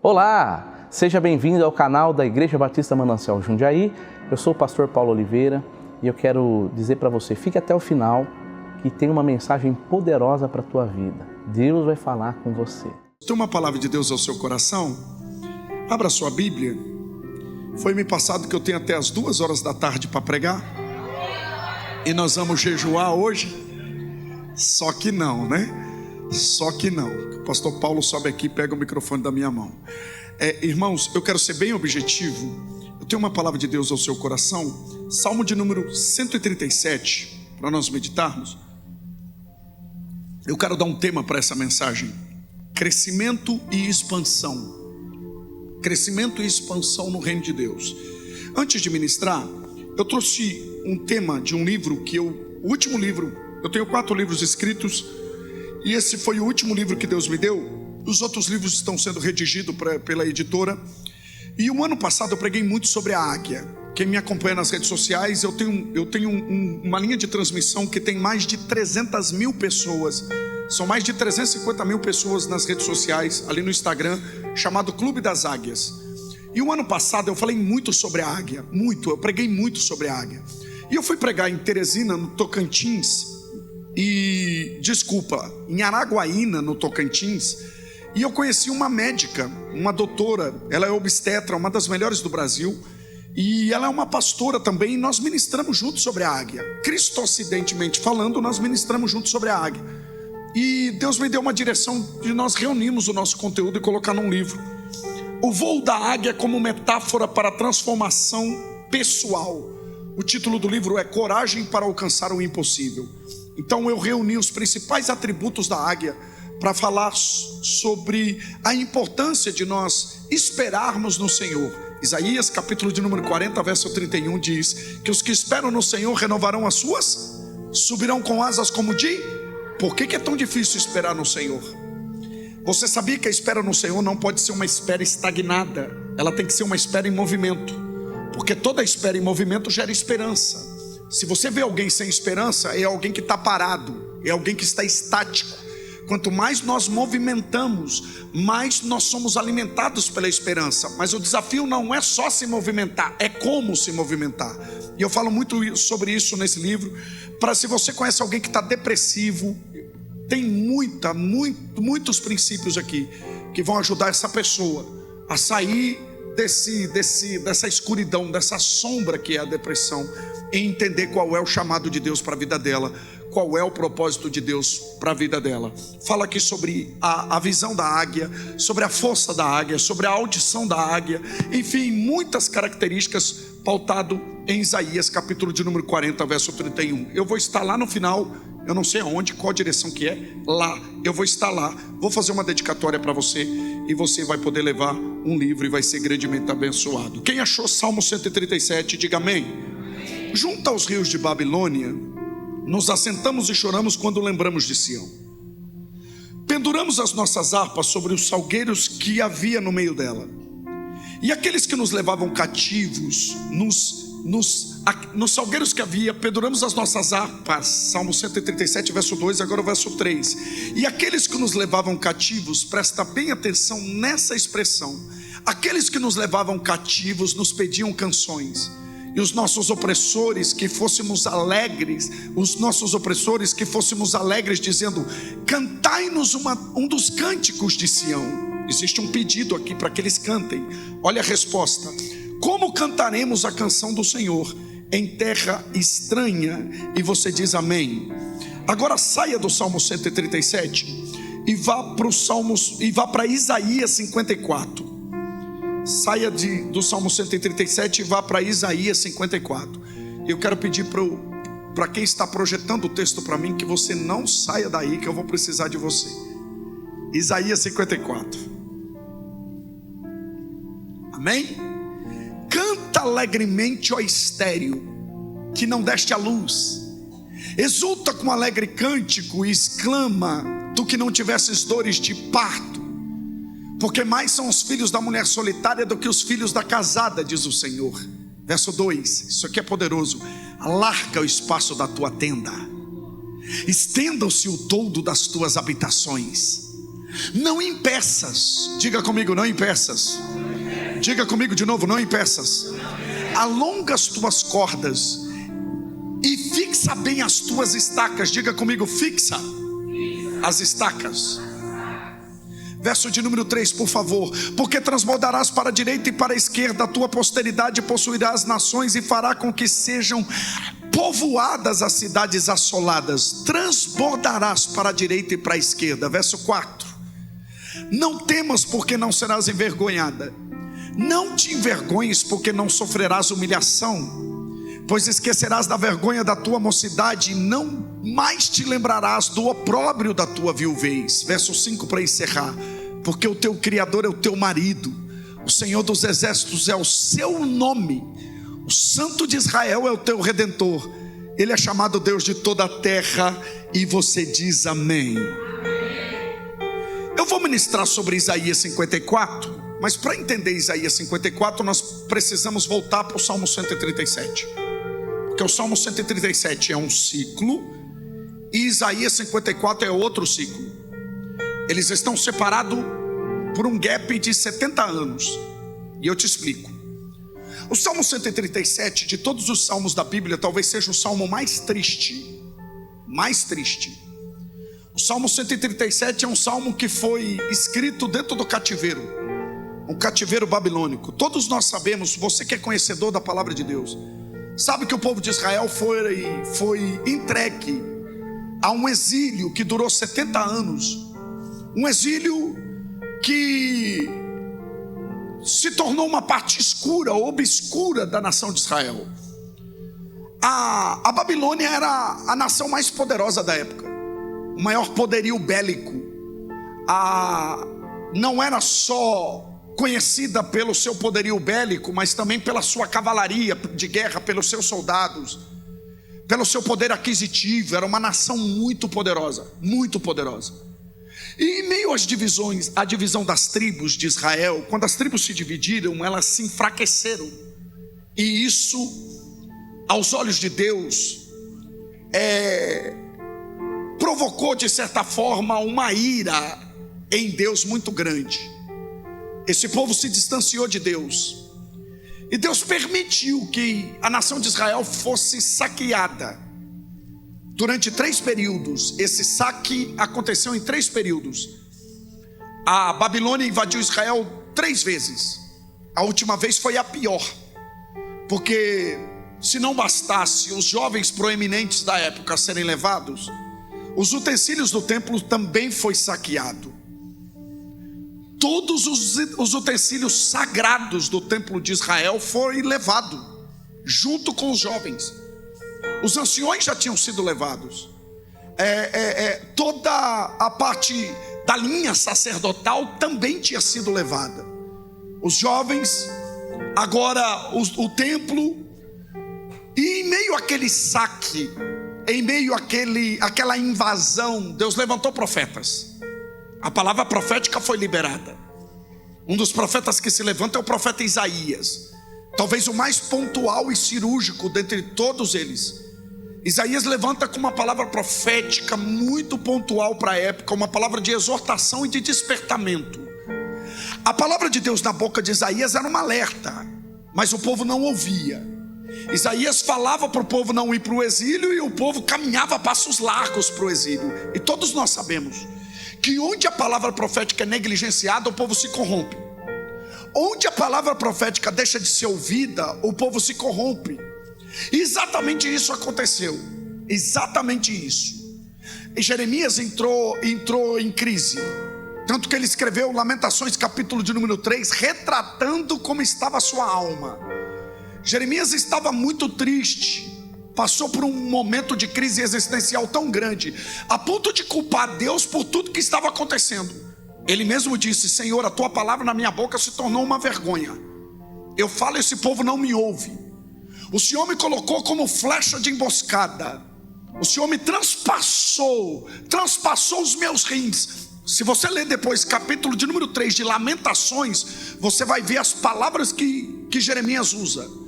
Olá, seja bem-vindo ao canal da Igreja Batista Manancial Jundiaí. Eu sou o pastor Paulo Oliveira e eu quero dizer para você, fique até o final, que tem uma mensagem poderosa para a tua vida. Deus vai falar com você. Tem uma palavra de Deus ao seu coração? Abra sua Bíblia. Foi-me passado que eu tenho até as 2 horas da tarde para pregar. E nós vamos jejuar hoje? Só que não, né? Só que não. O pastor Paulo sobe aqui e pega o microfone da minha mão. Irmãos, eu quero ser bem objetivo. Eu tenho uma palavra de Deus ao seu coração. Salmo de número 137, para nós meditarmos. Eu quero dar um tema para essa mensagem: crescimento e expansão. Crescimento e expansão no reino de Deus. Antes de ministrar, eu trouxe um tema de um livro o último livro, eu tenho 4 livros escritos, e esse foi o último livro que Deus me deu. Os outros livros estão sendo redigidos pela editora. E o ano passado eu preguei muito sobre a águia. Quem me acompanha nas redes sociais, eu tenho uma linha de transmissão que tem mais de 300 mil pessoas. São mais de 350 mil pessoas nas redes sociais, ali no Instagram, chamado Clube das Águias. E o ano passado eu falei muito sobre a águia, eu preguei muito sobre a águia. E eu fui pregar em Teresina, no Tocantins, em Araguaína, no Tocantins, e eu conheci uma médica, uma doutora, ela é obstetra, uma das melhores do Brasil, e ela é uma pastora também, e nós ministramos juntos sobre a águia. Cristocidentemente falando, nós ministramos juntos sobre a águia. E Deus me deu uma direção de nós reunirmos o nosso conteúdo e colocar num livro. O voo da águia como metáfora para a transformação pessoal. O título do livro é Coragem para Alcançar o Impossível. Então eu reuni os principais atributos da águia para falar sobre a importância de nós esperarmos no Senhor. Isaías capítulo de número 40, verso 31 diz que os que esperam no Senhor renovarão as suas, subirão com asas como de... Por que é tão difícil esperar no Senhor? Você sabia que a espera no Senhor não pode ser uma espera estagnada? Ela tem que ser uma espera em movimento, porque toda espera em movimento gera esperança. Se você vê alguém sem esperança, é alguém que está parado, é alguém que está estático. Quanto mais nós movimentamos, mais nós somos alimentados pela esperança. Mas o desafio não é só se movimentar, é como se movimentar. E eu falo muito sobre isso nesse livro. Para se você conhece alguém que está depressivo, tem muitos princípios aqui que vão ajudar essa pessoa a sair dessa escuridão, dessa sombra que é a depressão, e entender qual é o chamado de Deus para a vida dela, qual é o propósito de Deus para a vida dela. Fala aqui sobre a visão da águia, sobre a força da águia, sobre a audição da águia, enfim, muitas características, pautado em Isaías capítulo de número 40, verso 31. Eu vou estar lá no final, eu não sei aonde, qual direção que é, lá, eu vou estar lá, vou fazer uma dedicatória para você, e você vai poder levar um livro e vai ser grandemente abençoado. Quem achou Salmo 137, diga amém. Junto aos rios de Babilônia, nos assentamos e choramos quando lembramos de Sião. Penduramos as nossas harpas sobre os salgueiros que havia no meio dela. E aqueles que nos levavam cativos, nos salgueiros que havia, penduramos as nossas harpas. Salmo 137, verso 2, agora o verso 3. E aqueles que nos levavam cativos, presta bem atenção nessa expressão. Aqueles que nos levavam cativos nos pediam canções. E os nossos opressores que fôssemos alegres, dizendo: cantai-nos um dos cânticos de Sião. Existe um pedido aqui para que eles cantem. Olha a resposta: como cantaremos a canção do Senhor em terra estranha? E você diz amém. Agora saia do Salmo 137 e vá para Isaías 54. Saia do Salmo 137 e vá para Isaías 54. Eu quero pedir para quem está projetando o texto para mim, que você não saia daí, que eu vou precisar de você. Isaías 54. Amém? Canta alegremente, ó estéril, que não deste a luz. Exulta com alegre cântico e exclama, tu que não tivesses dores de parto. Porque mais são os filhos da mulher solitária do que os filhos da casada, diz o Senhor. Verso 2, isso aqui é poderoso. Alarga o espaço da tua tenda, estenda-se o toldo das tuas habitações. Não impeças. Diga comigo, não impeças. Diga comigo de novo, não impeças. Alonga as tuas cordas e fixa bem as tuas estacas. Diga comigo, fixa as estacas. Verso de número 3, por favor. Porque transbordarás para a direita e para a esquerda, a tua posteridade possuirá as nações e fará com que sejam povoadas as cidades assoladas. Transbordarás para a direita e para a esquerda. Verso 4. Não temas, porque não serás envergonhada. Não te envergonhes, porque não sofrerás humilhação, pois esquecerás da vergonha da tua mocidade e não mais te lembrarás do opróbrio da tua viuvez. Verso 5 para encerrar. Porque o teu Criador é o teu marido, o Senhor dos exércitos é o seu nome, o Santo de Israel é o teu Redentor. Ele é chamado Deus de toda a terra. E você diz amém. Eu vou ministrar sobre Isaías 54, mas para entender Isaías 54 nós precisamos voltar para o Salmo 137, porque o Salmo 137 é um ciclo e Isaías 54 é outro ciclo. Eles estão separados por um gap de 70 anos, e eu te explico. O Salmo 137, de todos os salmos da Bíblia, talvez seja o salmo mais triste. O Salmo 137 é um salmo que foi escrito dentro do cativeiro, um cativeiro babilônico. Todos nós sabemos, você que é conhecedor da palavra de Deus, sabe que o povo de Israel foi entregue a um exílio que durou 70 anos. Um exílio que se tornou uma parte escura, obscura da nação de Israel. A Babilônia era a nação mais poderosa da época, o maior poderio bélico. Não era só conhecida pelo seu poderio bélico, mas também pela sua cavalaria de guerra, pelos seus soldados, pelo seu poder aquisitivo. Era uma nação muito poderosa, muito poderosa. E em meio às divisões, a divisão das tribos de Israel, quando as tribos se dividiram, elas se enfraqueceram. E isso, aos olhos de Deus, provocou de certa forma uma ira em Deus muito grande. Esse povo se distanciou de Deus, e Deus permitiu que a nação de Israel fosse saqueada durante 3 períodos. Esse saque aconteceu em 3 períodos. A Babilônia invadiu Israel 3 vezes. A última vez foi a pior, porque se não bastasse os jovens proeminentes da época serem levados, os utensílios do templo também foi saqueado. Todos os utensílios sagrados do templo de Israel foram levados, junto com os jovens. Os anciões já tinham sido levados. Toda a parte da linha sacerdotal também tinha sido levada. Os jovens, agora o templo. E em meio àquele saque, em meio àquela invasão, Deus levantou profetas. A palavra profética foi liberada. Um dos profetas que se levanta é o profeta Isaías, talvez o mais pontual e cirúrgico dentre todos eles. Isaías levanta com uma palavra profética muito pontual para a época, uma palavra de exortação e de despertamento. A palavra de Deus na boca de Isaías era um alerta, mas o povo não ouvia. Isaías falava para o povo não ir para o exílio, e o povo caminhava a passos largos para o exílio. E todos nós sabemos que onde a palavra profética é negligenciada, o povo se corrompe. Onde a palavra profética deixa de ser ouvida, o povo se corrompe. E exatamente isso aconteceu. Exatamente isso. E Jeremias entrou em crise, tanto que ele escreveu Lamentações capítulo de número 3, retratando como estava a sua alma. Jeremias estava muito triste, passou por um momento de crise existencial tão grande, a ponto de culpar Deus por tudo que estava acontecendo. Ele mesmo disse: Senhor, a tua palavra na minha boca se tornou uma vergonha. Eu falo, esse povo não me ouve. O Senhor me colocou como flecha de emboscada. O Senhor me transpassou os meus rins. Se você ler depois capítulo de número 3 de Lamentações, você vai ver as palavras que Jeremias usa.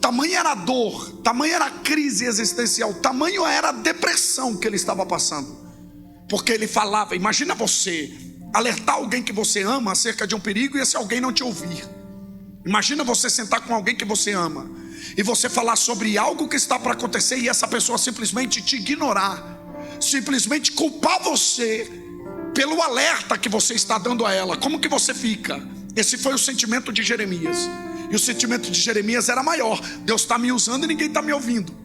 Tamanha era a dor, tamanha era a crise existencial, tamanho era a depressão que ele estava passando. Porque ele falava, imagina você, alertar alguém que você ama acerca de um perigo e esse alguém não te ouvir. Imagina você sentar com alguém que você ama e você falar sobre algo que está para acontecer e essa pessoa simplesmente te ignorar, simplesmente culpar você pelo alerta que você está dando a ela. Como que você fica? Esse foi o sentimento de Jeremias. E o sentimento de Jeremias era maior: Deus está me usando e ninguém está me ouvindo.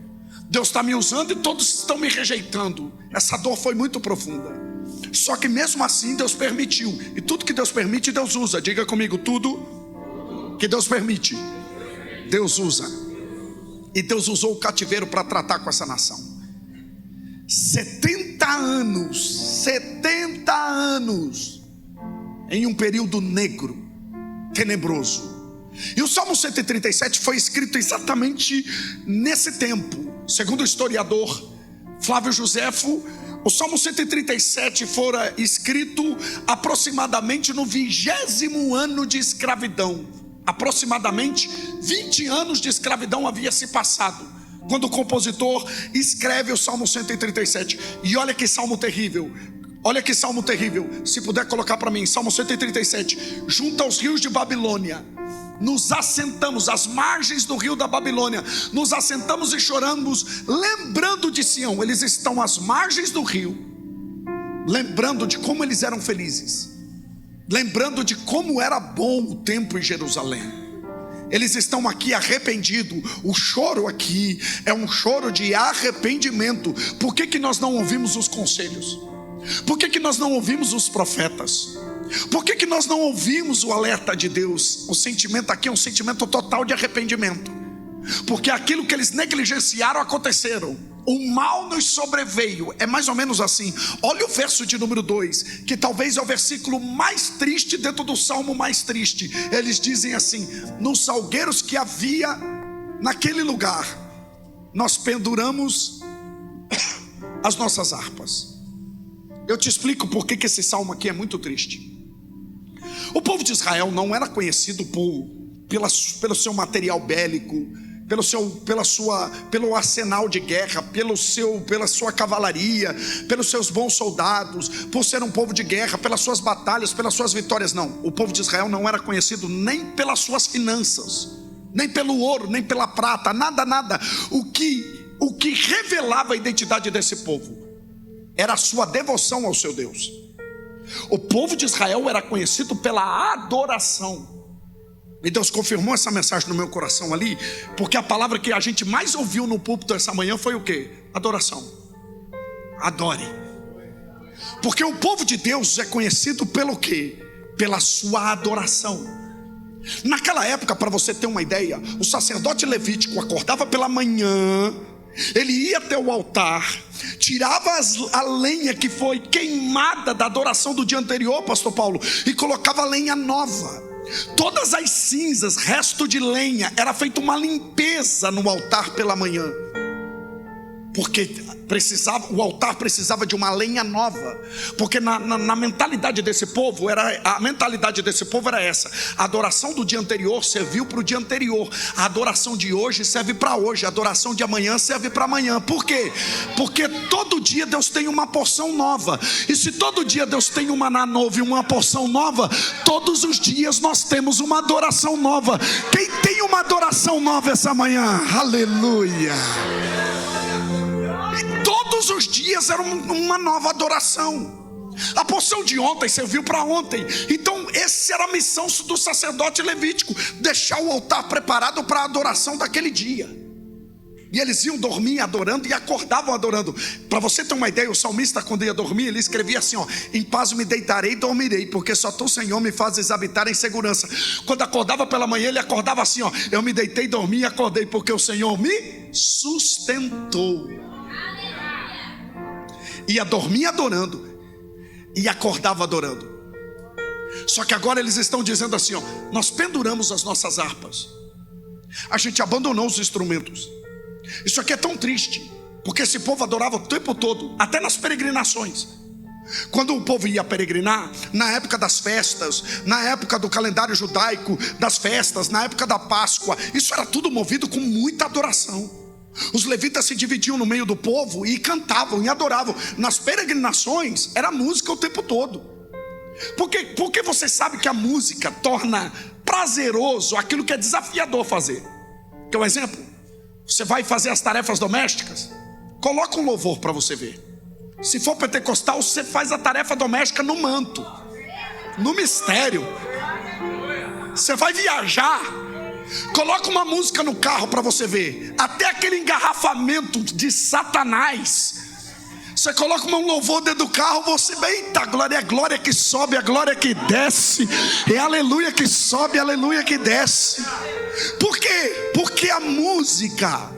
Deus está me usando e todos estão me rejeitando. Essa dor foi muito profunda. Só que mesmo assim Deus permitiu. E tudo que Deus permite, Deus usa. Diga comigo: tudo que Deus permite, Deus usa. E Deus usou o cativeiro para tratar com essa nação. 70 anos em um período negro, tenebroso. E o Salmo 137 foi escrito exatamente nesse tempo. Segundo o historiador Flávio Joséfo, o Salmo 137 fora escrito aproximadamente no 20º ano de escravidão. Aproximadamente 20 anos de escravidão havia se passado quando o compositor escreve o Salmo 137. E olha que salmo terrível. Olha que salmo terrível. Se puder colocar para mim, Salmo 137. Junto aos rios de Babilônia nos assentamos, às margens do rio da Babilônia, nos assentamos e choramos, lembrando de Sião. Eles estão às margens do rio, lembrando de como eles eram felizes, lembrando de como era bom o tempo em Jerusalém. Eles estão aqui arrependidos. O choro aqui é um choro de arrependimento. Por que nós não ouvimos os conselhos? Por que nós não ouvimos os profetas? Por que nós não ouvimos o alerta de Deus? O sentimento aqui é um sentimento total de arrependimento, porque aquilo que eles negligenciaram aconteceram. O mal nos sobreveio. É mais ou menos assim. Olha o verso de número 2, que talvez é o versículo mais triste dentro do salmo mais triste. Eles dizem assim: nos salgueiros que havia naquele lugar, nós penduramos as nossas harpas. Eu te explico por que esse salmo aqui é muito triste. O povo de Israel não era conhecido pelo seu material bélico, pelo arsenal de guerra, pela sua cavalaria, pelos seus bons soldados, por ser um povo de guerra, pelas suas batalhas, pelas suas vitórias. Não, o povo de Israel não era conhecido nem pelas suas finanças, nem pelo ouro, nem pela prata, nada. O que revelava a identidade desse povo era a sua devoção ao seu Deus. O povo de Israel era conhecido pela adoração. E Deus confirmou essa mensagem no meu coração ali, porque a palavra que a gente mais ouviu no púlpito essa manhã foi o quê? Adoração. Adore. Porque o povo de Deus é conhecido pelo quê? Pela sua adoração. Naquela época, para você ter uma ideia, o sacerdote levítico acordava pela manhã, ele ia até o altar, tirava a lenha que foi queimada da adoração do dia anterior, pastor Paulo, e colocava a lenha nova. Todas as cinzas, resto de lenha, era feita uma limpeza no altar pela manhã, porque o altar precisava de uma lenha nova. Porque na mentalidade desse povo, a mentalidade desse povo era essa: a adoração do dia anterior serviu para o dia anterior, a adoração de hoje serve para hoje, a adoração de amanhã serve para amanhã. Por quê? Porque todo dia Deus tem uma porção nova. E se todo dia Deus tem um maná novo e uma porção nova, todos os dias nós temos uma adoração nova. Quem tem uma adoração nova essa manhã? Aleluia! Todos os dias era uma nova adoração. A porção de ontem serviu para ontem. Então essa era a missão do sacerdote levítico: deixar o altar preparado para a adoração daquele dia. E eles iam dormir adorando e acordavam adorando. Para você ter uma ideia, o salmista, quando ia dormir, ele escrevia assim: em paz me deitarei e dormirei, porque só tu, Senhor, me fazes habitar em segurança. Quando acordava pela manhã, ele acordava assim: eu me deitei, dormi e acordei, porque o Senhor me sustentou. Ia dormir adorando e acordava adorando. Só que agora eles estão dizendo assim: nós penduramos as nossas harpas, a gente abandonou os instrumentos. Isso aqui é tão triste, porque esse povo adorava o tempo todo, até nas peregrinações. Quando o povo ia peregrinar, na época das festas, na época do calendário judaico, das festas, na época da Páscoa, isso era tudo movido com muita adoração. Os levitas se dividiam no meio do povo e cantavam e adoravam. Nas peregrinações era música o tempo todo. Porque você sabe que a música torna prazeroso aquilo que é desafiador fazer. Quer um exemplo? Você vai fazer as tarefas domésticas, coloca um louvor para você ver. Se for pentecostal, você faz a tarefa doméstica no manto, no mistério. Você vai viajar, coloca uma música no carro para você ver. Até aquele engarrafamento de Satanás, você coloca um louvor dentro do carro, você, eita, glória, é glória que sobe, a glória que desce, é aleluia que sobe, aleluia que desce. Por quê? Porque a música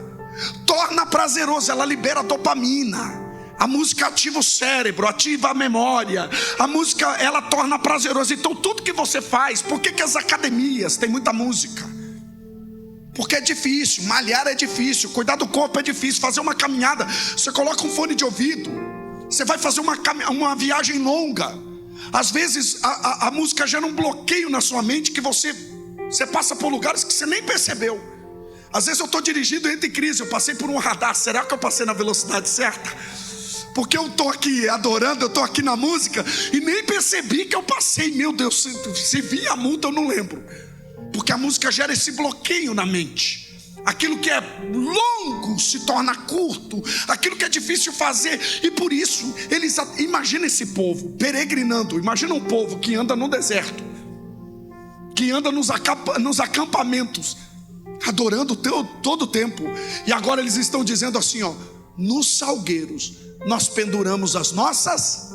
torna prazeroso, ela libera dopamina. A música ativa o cérebro, ativa a memória. A música, ela torna prazeroso. Então tudo que você faz, por que as academias têm muita música? Porque é difícil, malhar é difícil, cuidar do corpo é difícil, fazer uma caminhada, você coloca um fone de ouvido, você vai fazer uma viagem longa. Às vezes a música gera um bloqueio na sua mente, que você passa por lugares que você nem percebeu. Às vezes eu estou dirigindo e entro em crise, eu passei por um radar, será que eu passei na velocidade certa? Porque eu estou aqui adorando, eu estou aqui na música e nem percebi que eu passei. Meu Deus, se vi a multa eu não lembro. Porque a música gera esse bloqueio na mente. Aquilo que é longo se torna curto, aquilo que é difícil fazer. E por isso, imagina esse povo peregrinando. Imagina um povo que anda no deserto, que anda nos acampamentos, adorando todo o tempo. E agora eles estão dizendo assim, ó: nos salgueiros nós penduramos as nossas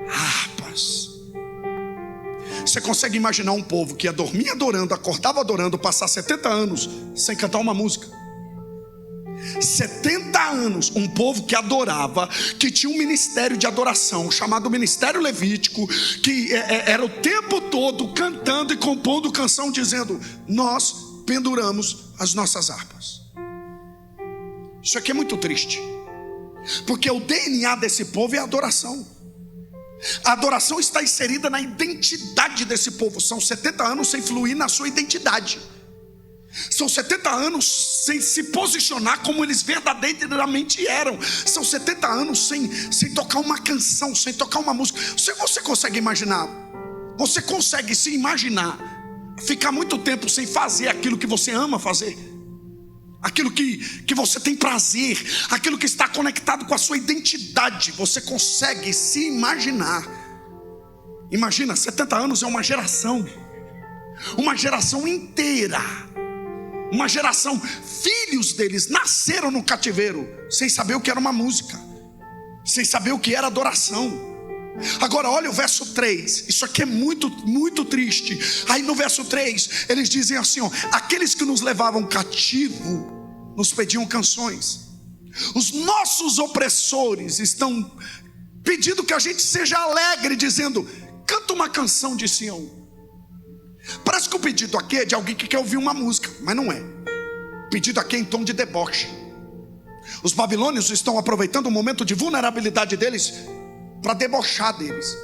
harpas. Você consegue imaginar um povo que ia dormir adorando, acordava adorando, passar 70 anos sem cantar uma música? 70 anos, um povo que adorava, que tinha um ministério de adoração chamado Ministério Levítico, que era o tempo todo cantando e compondo canção, dizendo: nós penduramos as nossas harpas. Isso aqui é muito triste, porque o DNA desse povo é a adoração. A adoração está inserida na identidade desse povo. São 70 anos sem fluir na sua identidade. São 70 anos sem se posicionar como eles verdadeiramente eram. São 70 anos sem tocar uma canção, sem tocar uma música. Você consegue imaginar? Você consegue se imaginar ficar muito tempo sem fazer aquilo que você ama fazer? Aquilo que você tem prazer, aquilo que está conectado com a sua identidade. Você consegue se imaginar? Imagina, 70 anos é uma geração inteira, uma geração. Filhos deles nasceram no cativeiro sem saber o que era uma música, sem saber o que era adoração. Agora olha o verso 3, isso aqui é muito, muito triste. Aí no verso 3 eles dizem assim, ó: aqueles que nos levavam cativo nos pediam canções. Os nossos opressores estão pedindo que a gente seja alegre, dizendo: canta uma canção de Sião. Parece que o pedido aqui é de alguém que quer ouvir uma música, mas não é. O pedido aqui é em tom de deboche. Os babilônios estão aproveitando o momento de vulnerabilidade deles para debochar deles,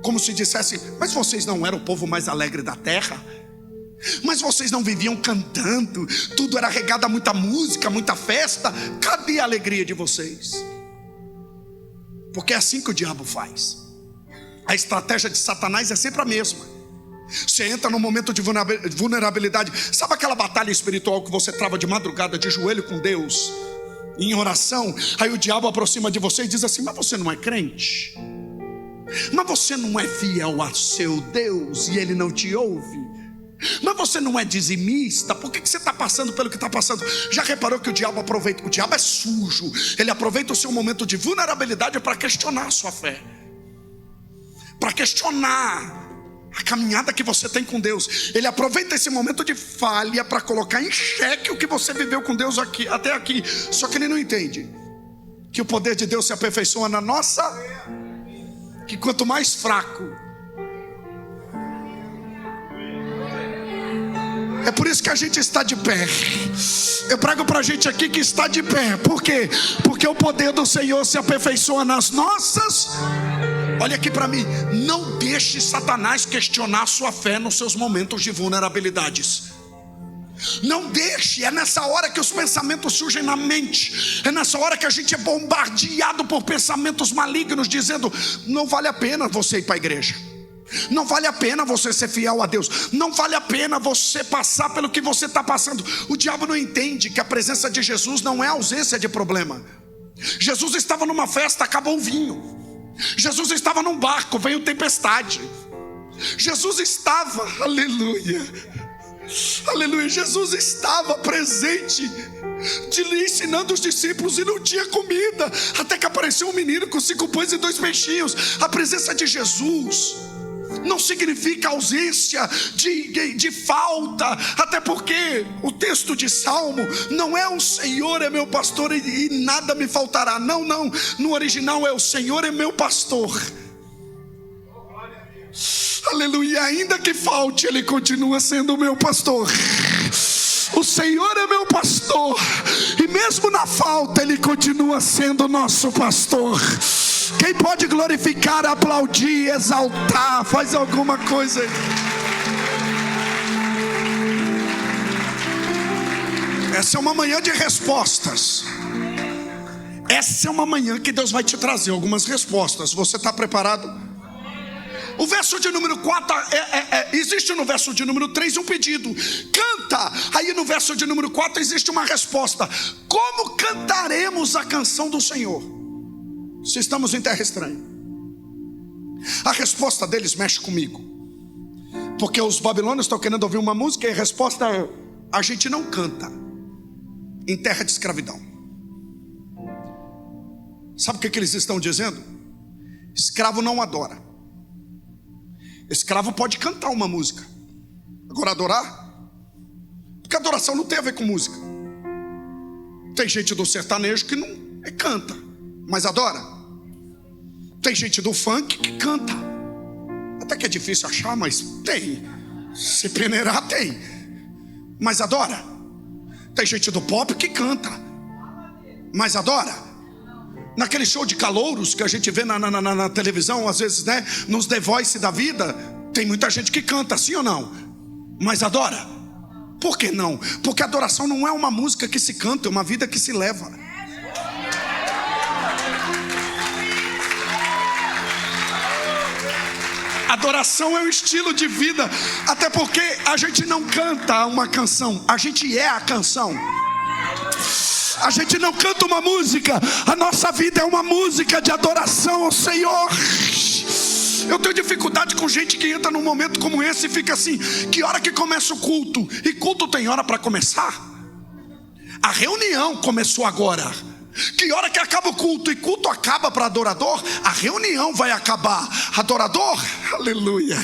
como se dissesse: mas vocês não eram o povo mais alegre da terra? Mas vocês não viviam cantando? Tudo era regado a muita música, muita festa. Cadê a alegria de vocês? Porque é assim que o diabo faz. A estratégia de Satanás é sempre a mesma. Você entra num momento de vulnerabilidade. Sabe aquela batalha espiritual que você trava de madrugada, de joelho com Deus, em oração? Aí o diabo aproxima de você e diz assim: mas você não é crente? Mas você não é fiel a seu Deus e Ele não te ouve? Mas você não é dizimista? Por que você está passando pelo que está passando? Já reparou que o diabo aproveita? O diabo é sujo. Ele aproveita o seu momento de vulnerabilidade para questionar a sua fé, para questionar a caminhada que você tem com Deus. Ele aproveita esse momento de falha para colocar em xeque o que você viveu com Deus aqui, até aqui. Só que ele não entende que o poder de Deus se aperfeiçoa na nossa, que quanto mais fraco. É por isso que a gente está de pé. Eu prego para a gente aqui que está de pé. Por quê? Porque o poder do Senhor se aperfeiçoa nas nossas. Olha aqui para mim. Não deixe Satanás questionar a sua fé nos seus momentos de vulnerabilidades. Não deixe. É nessa hora que os pensamentos surgem na mente. É nessa hora que a gente é bombardeado por pensamentos malignos, dizendo: não vale a pena você ir para a igreja. Não vale a pena você ser fiel a Deus. Não vale a pena você passar pelo que você está passando. O diabo não entende que a presença de Jesus não é ausência de problema. Jesus estava numa festa, acabou o vinho. Jesus estava num barco, veio tempestade. Jesus estava, aleluia, aleluia, Jesus estava presente, lhe ensinando os discípulos, e não tinha comida, até que apareceu um menino com 5 pães e 2 peixinhos. A presença de Jesus não significa ausência de falta, até porque o texto de Salmo não é o Senhor é meu pastor e nada me faltará. Não, no original é o Senhor é meu pastor. Aleluia, ainda que falte, Ele continua sendo o meu pastor. O Senhor é meu pastor, e mesmo na falta Ele continua sendo nosso pastor. Quem pode glorificar, aplaudir, exaltar, faz alguma coisa aí. Essa é uma manhã de respostas. Essa é uma manhã que Deus vai te trazer algumas respostas. Você está preparado? O verso de número 4, existe no verso de número 3 um pedido: canta. Aí no verso de número 4 existe uma resposta: como cantaremos a canção do Senhor se estamos em terra estranha? A resposta deles mexe comigo, porque os babilônios estão querendo ouvir uma música, e a resposta é: a gente não canta em terra de escravidão. Sabe o que eles estão dizendo? Escravo não adora. Escravo pode cantar uma música, agora adorar? Porque adoração não tem a ver com música. Tem gente do sertanejo que não canta, mas adora. Tem gente do funk que canta, até que é difícil achar, mas tem. Se peneirar tem, mas adora. Tem gente do pop que canta, mas adora. Naquele show de calouros que a gente vê na televisão, às vezes, né, nos The Voice da vida, tem muita gente que canta, sim ou não? Mas adora. Por que não? Porque adoração não é uma música que se canta, é uma vida que se leva. Adoração é um estilo de vida, até porque a gente não canta uma canção, a gente é a canção. A gente não canta uma música, a nossa vida é uma música de adoração ao Senhor. Eu tenho dificuldade com gente que entra num momento como esse e fica assim: que hora que começa o culto? E culto tem hora para começar? A reunião começou agora. Que hora que acaba o culto? E culto acaba para adorador? A reunião vai acabar. Adorador, aleluia,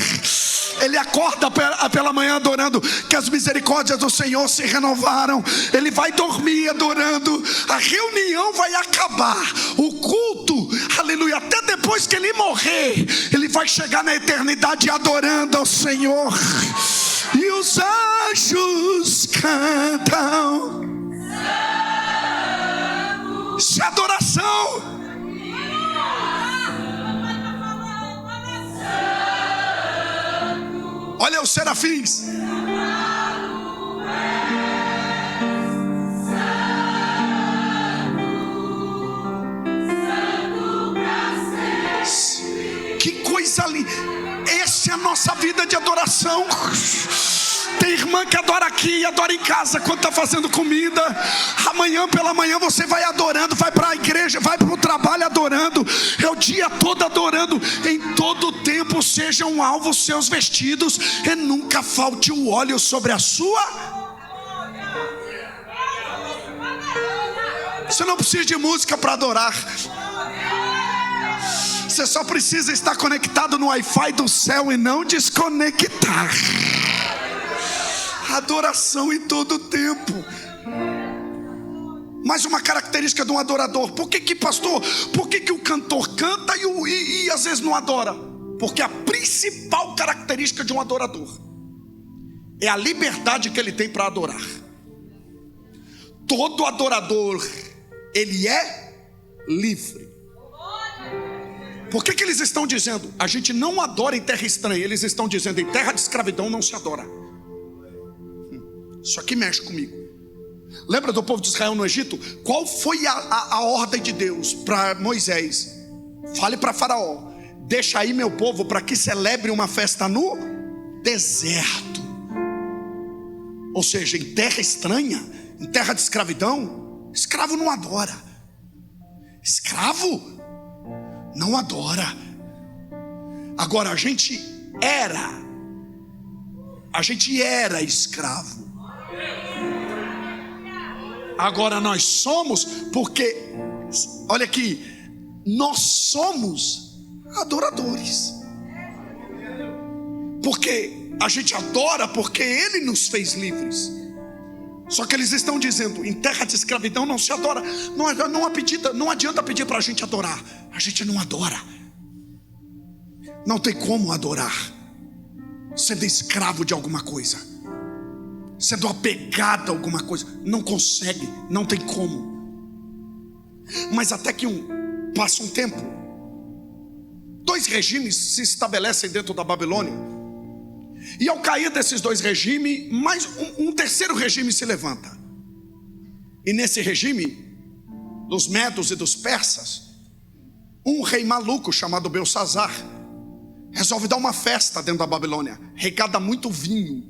ele acorda pela manhã adorando, que as misericórdias do Senhor se renovaram. Ele vai dormir adorando. A reunião vai acabar. O culto, aleluia, até depois que ele morrer, ele vai chegar na eternidade adorando ao Senhor. E os anjos cantam. Isso é adoração. Olha os serafins. Que coisa linda. Essa é a nossa vida de adoração. Tem irmã que adora aqui e adora em casa quando está fazendo comida. Amanhã pela manhã você vai adorando, vai para a igreja, vai para o trabalho adorando. É o dia todo adorando. Em todo tempo sejam alvos seus vestidos, e nunca falte o óleo sobre a sua. Você não precisa de música para adorar. Você só precisa estar conectado no Wi-Fi do céu e não desconectar. Adoração em todo tempo. Mais uma característica de um adorador. Por que pastor? Por que o cantor canta e às vezes não adora? Porque a principal característica de um adorador é a liberdade que ele tem para adorar. Todo adorador, ele é livre. Por que eles estão dizendo? A gente não adora em terra estranha. Eles estão dizendo: em terra de escravidão não se adora. Isso aqui mexe comigo. Lembra do povo de Israel no Egito? Qual foi a ordem de Deus para Moisés? Fale para Faraó: deixa aí meu povo para que celebre uma festa no deserto. Ou seja, em terra estranha, em terra de escravidão, escravo não adora. Escravo não adora. Agora a gente era escravo. Agora nós somos, porque, olha aqui, nós somos adoradores. Porque a gente adora porque Ele nos fez livres. Só que eles estão dizendo, em terra de escravidão não se adora. Não adianta pedir para a gente adorar. A gente não adora. Não tem como adorar sendo escravo de alguma coisa, sendo apegado a alguma coisa. Não consegue, não tem como. Mas até que passa um tempo, 2 regimes se estabelecem dentro da Babilônia. E ao cair desses 2 regimes, mais um terceiro regime se levanta. E nesse regime, dos medos e dos persas, um rei maluco chamado Belsazar resolve dar uma festa dentro da Babilônia. Regada muito vinho,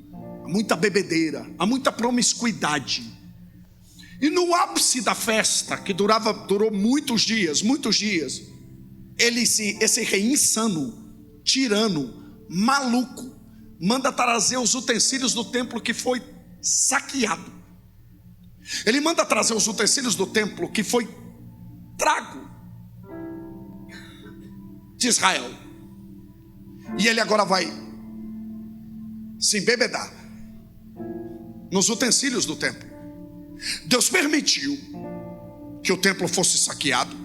muita bebedeira, há muita promiscuidade. E no ápice da festa, que durou muitos dias, esse rei insano, tirano, maluco, manda trazer os utensílios do templo que foi saqueado. Ele manda trazer os utensílios do templo que foi trago de Israel. E ele agora vai se embebedar nos utensílios do templo. Deus permitiu que o templo fosse saqueado.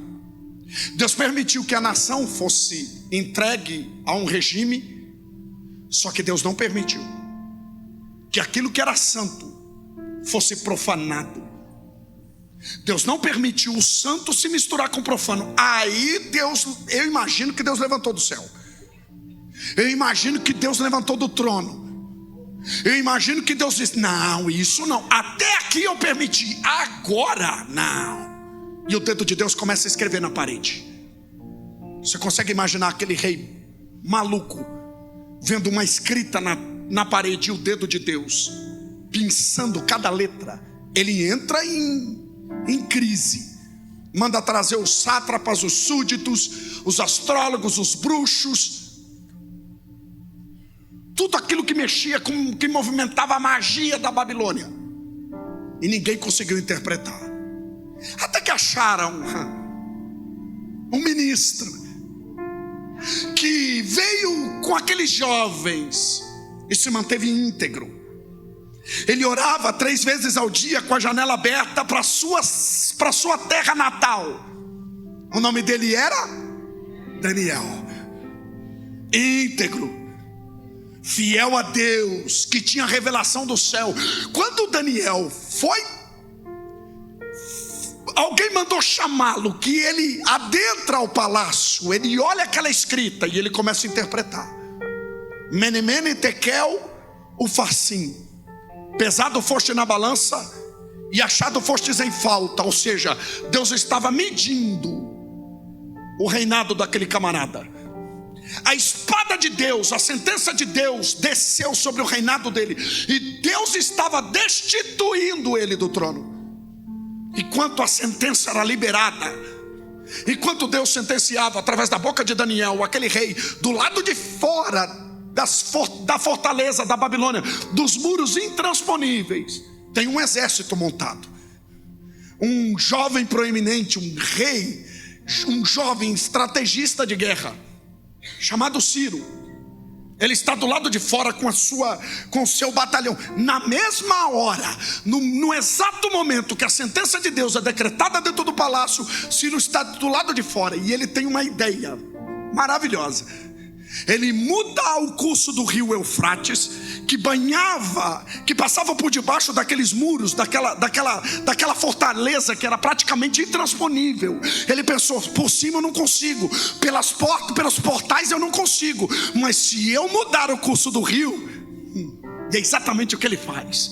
Deus permitiu que a nação fosse entregue a um regime. Só que Deus não permitiu que aquilo que era santo fosse profanado. Deus não permitiu o santo se misturar com o profano. Aí eu imagino que Deus levantou do céu. Eu imagino que Deus levantou do trono. Eu imagino que Deus disse: não, isso não, até aqui eu permiti, agora não. E o dedo de Deus começa a escrever na parede. Você consegue imaginar aquele rei maluco vendo uma escrita na parede, e o dedo de Deus pinçando cada letra? Ele entra em crise. Manda trazer os sátrapas, os súditos, os astrólogos, os bruxos, tudo aquilo que mexia com, que movimentava a magia da Babilônia. E ninguém conseguiu interpretar. Até que acharam um ministro que veio com aqueles jovens e se manteve íntegro. Ele orava 3 vezes ao dia com a janela aberta para sua terra natal. O nome dele era Daniel. Íntegro, fiel a Deus, que tinha revelação do céu. Quando Daniel foi, alguém mandou chamá-lo, que ele adentra ao palácio, ele olha aquela escrita e ele começa a interpretar. Mene, mene, tekel, ufarsim. Pesado foste na balança e achado fostes em falta. Ou seja, Deus estava medindo o reinado daquele camarada. A espada de Deus, a sentença de Deus desceu sobre o reinado dele, e Deus estava destituindo ele do trono. Enquanto a sentença era liberada, enquanto Deus sentenciava através da boca de Daniel, aquele rei, do lado de fora da fortaleza da Babilônia, dos muros intransponíveis, tem um exército montado. Um jovem proeminente, um rei, um jovem estrategista de guerra, chamado Ciro. Ele está do lado de fora com o seu batalhão. Na mesma hora, no exato momento que a sentença de Deus é decretada dentro do palácio, Ciro está do lado de fora e ele tem uma ideia maravilhosa. Ele muda o curso do rio Eufrates, que passava por debaixo daqueles muros, daquela fortaleza que era praticamente intransponível. Ele pensou: por cima eu não consigo, pelos portais eu não consigo, mas se eu mudar o curso do rio, e é exatamente o que ele faz.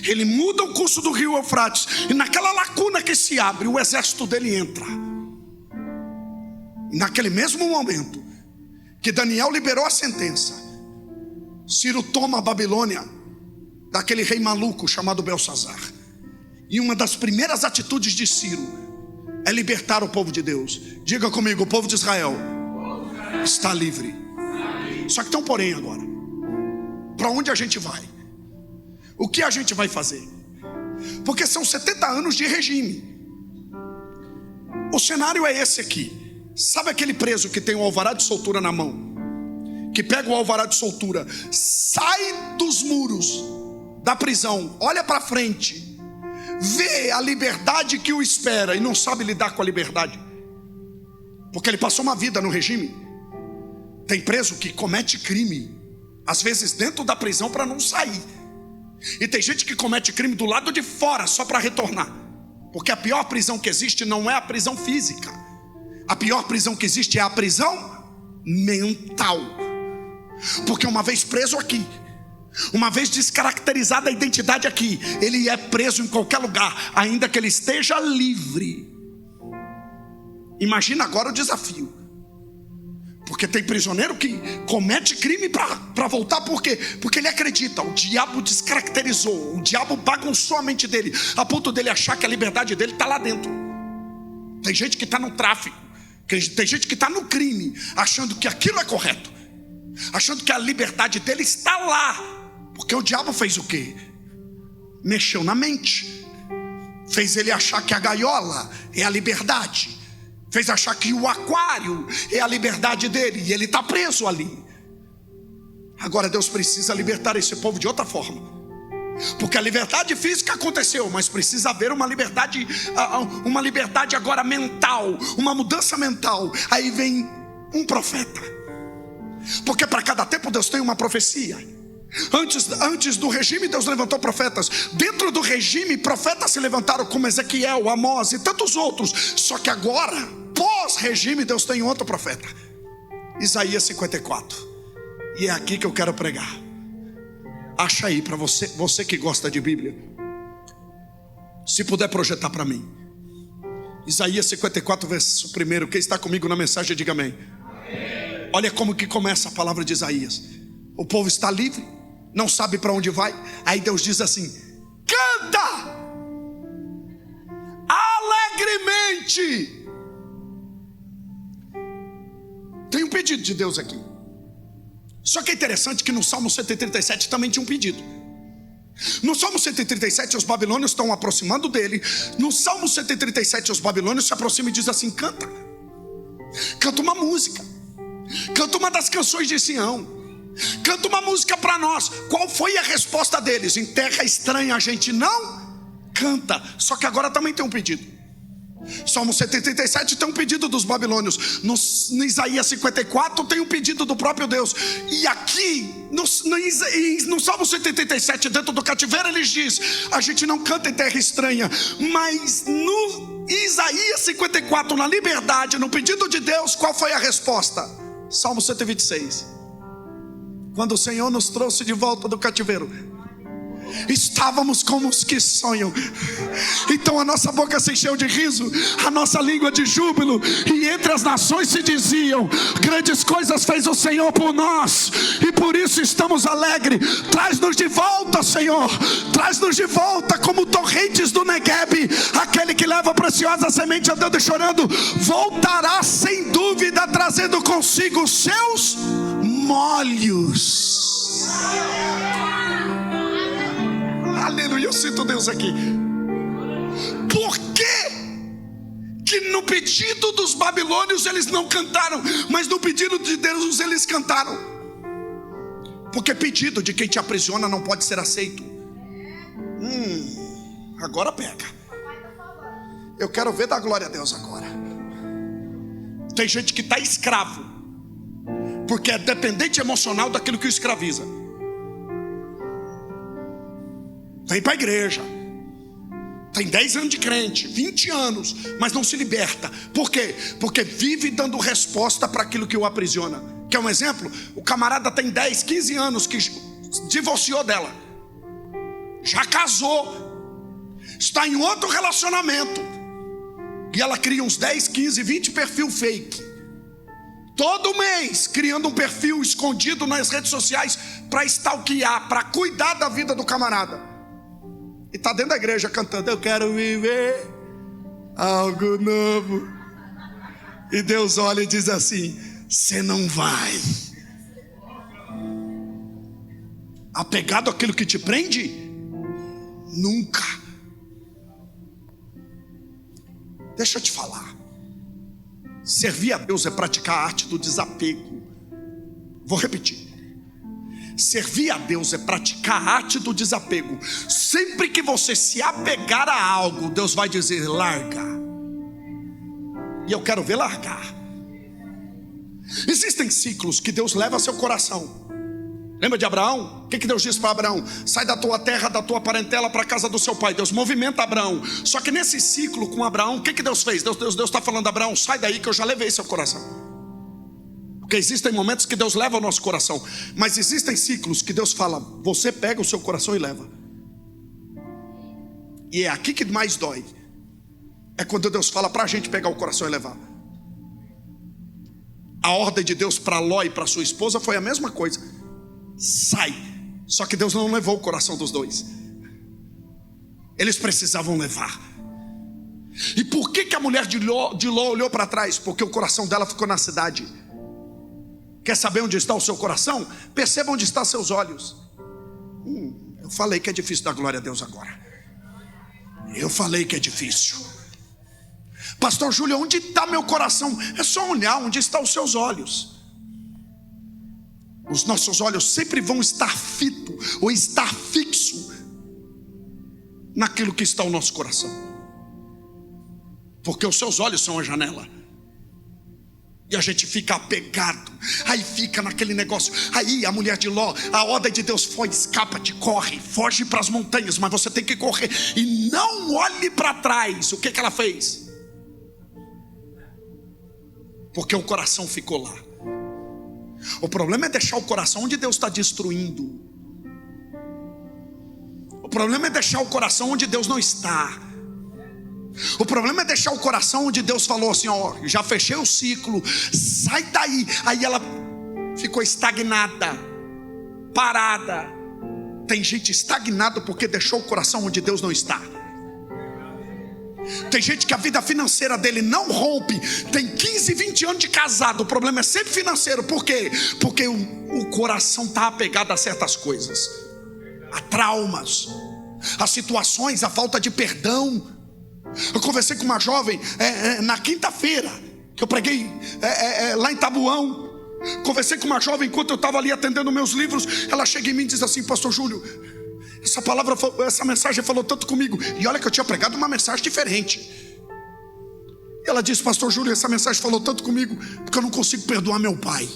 Ele muda o curso do rio Eufrates, e naquela lacuna que se abre, o exército dele entra. E naquele mesmo momento, que Daniel liberou a sentença, Ciro toma a Babilônia daquele rei maluco chamado Belsazar. E uma das primeiras atitudes de Ciro é libertar o povo de Deus. Diga comigo, o povo de Israel está livre. Só que tem um porém agora. Para onde a gente vai? O que a gente vai fazer? Porque são 70 anos de regime. O cenário é esse aqui. Sabe aquele preso que tem o alvará de soltura na mão? Que pega o alvará de soltura, sai dos muros da prisão, olha para frente, vê a liberdade que o espera e não sabe lidar com a liberdade, porque ele passou uma vida no regime. Tem preso que comete crime, às vezes dentro da prisão, para não sair. E tem gente que comete crime do lado de fora só para retornar. Porque a pior prisão que existe não é a prisão física. A pior prisão que existe é a prisão mental. Porque uma vez preso aqui, uma vez descaracterizada a identidade aqui, ele é preso em qualquer lugar, ainda que ele esteja livre. Imagina agora o desafio. Porque tem prisioneiro que comete crime para voltar. Por quê? Porque ele acredita, o diabo descaracterizou, o diabo bagunçou a mente dele, a ponto dele achar que a liberdade dele está lá dentro. Tem gente que está no tráfico, tem gente que está no crime, achando que aquilo é correto, achando que a liberdade dele está lá. Porque o diabo fez o quê? Mexeu na mente, fez ele achar que a gaiola é a liberdade, fez achar que o aquário é a liberdade dele, e ele está preso ali. Agora Deus precisa libertar esse povo de outra forma, porque a liberdade física aconteceu, mas precisa haver uma liberdade agora mental, uma mudança mental. Aí vem um profeta, porque para cada tempo Deus tem uma profecia. Antes do regime, Deus levantou profetas. Dentro do regime, profetas se levantaram como Ezequiel, Amós e tantos outros. Só que agora, pós-regime, Deus tem outro profeta, Isaías 54. E é aqui que eu quero pregar. Acha aí para você que gosta de Bíblia, se puder projetar para mim, Isaías 54, verso 1. Quem está comigo na mensagem, diga amém. Olha como que começa a palavra de Isaías. O povo está livre, não sabe para onde vai. Aí Deus diz assim: canta alegremente. Tem um pedido de Deus aqui. Só que é interessante que no Salmo 137 também tinha um pedido. No Salmo 137 os babilônios estão aproximando dele. No Salmo 137 os babilônios se aproximam e diz assim: canta. Canta uma música, canta uma das canções de Sião, canta uma música para nós. Qual foi a resposta deles? Em terra estranha a gente não canta. Só que agora também tem um pedido. Salmo 137 tem um pedido dos babilônios. No Isaías 54 tem um pedido do próprio Deus. E aqui no Salmo 137, dentro do cativeiro, eles dizem: a gente não canta em terra estranha. Mas no Isaías 54, na liberdade, no pedido de Deus, qual foi a resposta? Salmo 126. Quando o Senhor nos trouxe de volta do cativeiro, estávamos como os que sonham. Então a nossa boca se encheu de riso, a nossa língua de júbilo. E entre as nações se diziam: grandes coisas fez o Senhor por nós, e por isso estamos alegres. Traz-nos de volta, Senhor, traz-nos de volta como torrentes do Negueb. Aquele que leva a preciosa semente andando e chorando voltará sem dúvida, trazendo consigo os seus molhos. Aleluia, eu sinto Deus aqui. Por que no pedido dos babilônios eles não cantaram, mas no pedido de Deus eles cantaram? Porque pedido de quem te aprisiona não pode ser aceito. Agora pega. Eu quero ver da glória a Deus agora. Tem gente que está escravo, porque é dependente emocional daquilo que o escraviza. Vem para a igreja, tem 10 anos de crente, 20 anos, mas não se liberta. Por quê? Porque vive dando resposta para aquilo que o aprisiona. Quer um exemplo? O camarada tem 10, 15 anos que divorciou dela, já casou, está em outro relacionamento, e ela cria uns 10, 15, 20 perfil fake. todo mês criando um perfil escondido nas redes sociais para stalkear, para cuidar da vida do camarada. E está dentro da igreja cantando: eu quero viver algo novo. E Deus olha e diz assim: você não vai. Apegado àquilo que te prende? Nunca. Deixa eu te falar. Servir a Deus é praticar a arte do desapego. Vou repetir. Servir a Deus é praticar a arte do desapego. Sempre que você se apegar a algo, Deus vai dizer: larga. E eu quero ver largar. Existem ciclos que Deus leva a seu coração. Lembra de Abraão? O que Deus disse para Abraão? Sai da tua terra, da tua parentela, para a casa do seu pai. Deus movimenta Abraão. Só que nesse ciclo com Abraão, o que Deus fez? Deus está falando: Abraão, sai daí que eu já levei seu coração. Porque existem momentos que Deus leva o nosso coração, mas existem ciclos que Deus fala: você pega o seu coração e leva. E é aqui que mais dói. É quando Deus fala para a gente pegar o coração e levar. A ordem de Deus para Ló e para sua esposa foi a mesma coisa: sai. Só que Deus não levou o coração dos dois. Eles precisavam levar. E por que a mulher de Ló olhou para trás? Porque o coração dela ficou na cidade. Quer saber onde está o seu coração? Perceba onde estão seus olhos. Eu falei que é difícil dar glória a Deus agora. Eu falei que é difícil. Pastor Júlio, onde está meu coração? É só olhar onde estão os seus olhos. Os nossos olhos sempre vão estar fitos ou estar fixo naquilo que está o nosso coração. Porque os seus olhos são a janela. E a gente fica apegado. Aí fica naquele negócio. Aí a mulher de Ló, a ordem de Deus foi: escapa-te, corre, foge para as montanhas. Mas você tem que correr. E não olhe para trás. O que ela fez? Porque o coração ficou lá. O problema é deixar o coração onde Deus está destruindo. O problema é deixar o coração onde Deus não está. O problema é deixar o coração onde Deus falou assim: ó, já fechei o ciclo, sai daí. Aí ela ficou estagnada, parada. Tem gente estagnada porque deixou o coração onde Deus não está. Tem gente que a vida financeira dele não rompe. Tem 15, 20 anos de casado. O problema é sempre financeiro. Por quê? Porque o coração está apegado a certas coisas, a traumas, a situações, a falta de perdão. Eu conversei com uma jovem na quinta-feira, que eu preguei lá em Tabuão. Conversei com uma jovem enquanto eu estava ali atendendo meus livros. Ela chega em mim e diz assim: pastor Júlio, essa mensagem falou tanto comigo. E olha que eu tinha pregado uma mensagem diferente. E ela disse: pastor Júlio, essa mensagem falou tanto comigo porque eu não consigo perdoar meu pai.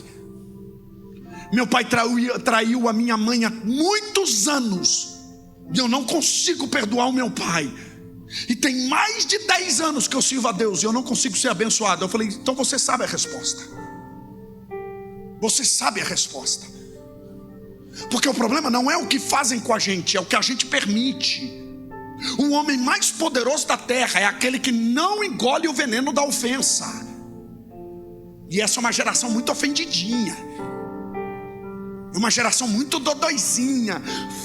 Meu pai traiu a minha mãe há muitos anos, e eu não consigo perdoar o meu pai. E tem mais de 10 anos que eu sirvo a Deus e eu não consigo ser abençoado. Eu falei: então você sabe a resposta. Você sabe a resposta. Porque o problema não é o que fazem com a gente, é o que a gente permite. O homem mais poderoso da terra é aquele que não engole o veneno da ofensa. E essa é uma geração muito ofendidinha, é uma geração muito dodóizinha,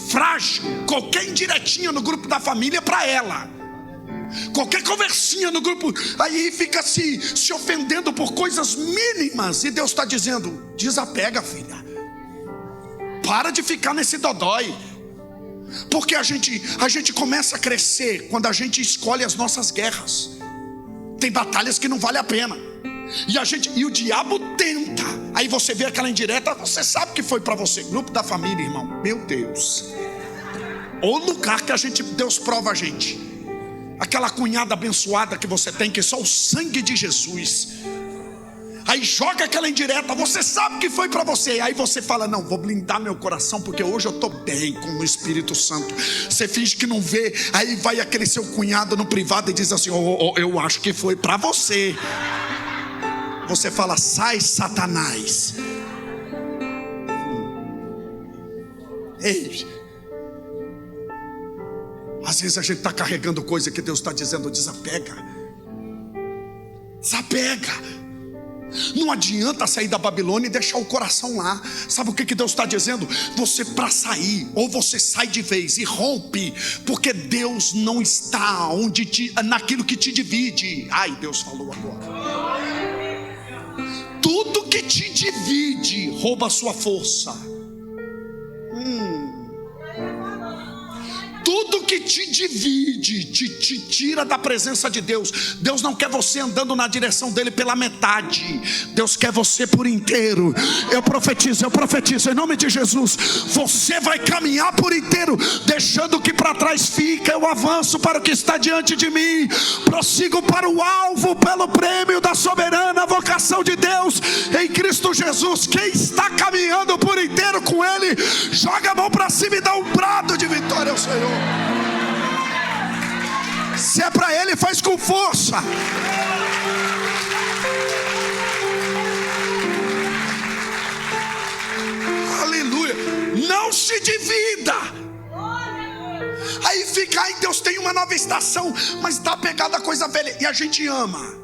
frágil. Qualquer indiretinha no grupo da família é para ela. Qualquer conversinha no grupo, aí fica se ofendendo por coisas mínimas. E Deus está dizendo: desapega, filha. Para de ficar nesse dodói. Porque a gente começa a crescer quando a gente escolhe as nossas guerras. Tem batalhas que não vale a pena. E o diabo tenta. Aí você vê aquela indireta, você sabe que foi para você. Grupo da família, irmão, meu Deus. O lugar que Deus prova a gente. Aquela cunhada abençoada que você tem, que só o sangue de Jesus. Aí joga aquela indireta, você sabe que foi para você. Aí você fala: não, vou blindar meu coração, porque hoje eu estou bem com o Espírito Santo. Você finge que não vê. Aí vai aquele seu cunhado no privado e diz assim: eu acho que foi para você. Você fala: sai, Satanás. Ei, às vezes a gente está carregando coisa que Deus está dizendo: desapega. Desapega. Não adianta sair da Babilônia e deixar o coração lá. Sabe o que Deus está dizendo? Você, para sair, ou você sai de vez e rompe, porque Deus não está naquilo que te divide. Ai, Deus falou agora. Tudo que te divide rouba a sua força. Tudo que te divide te tira da presença de Deus. Deus não quer você andando na direção dele pela metade. Deus quer você por inteiro. Eu profetizo em nome de Jesus. Você vai caminhar por inteiro, deixando o que para trás fica. Eu avanço para o que está diante de mim. Prossigo para o alvo, pelo prêmio da soberana vocação de Deus em Cristo Jesus. Quem está caminhando por inteiro com ele, joga a mão para cima e dá um brado de vitória ao Senhor. Se é para ele, faz com força. Aleluia. Não se divida. Aí fica, ai, Deus tem uma nova estação, mas está apegado a coisa velha. E a gente ama.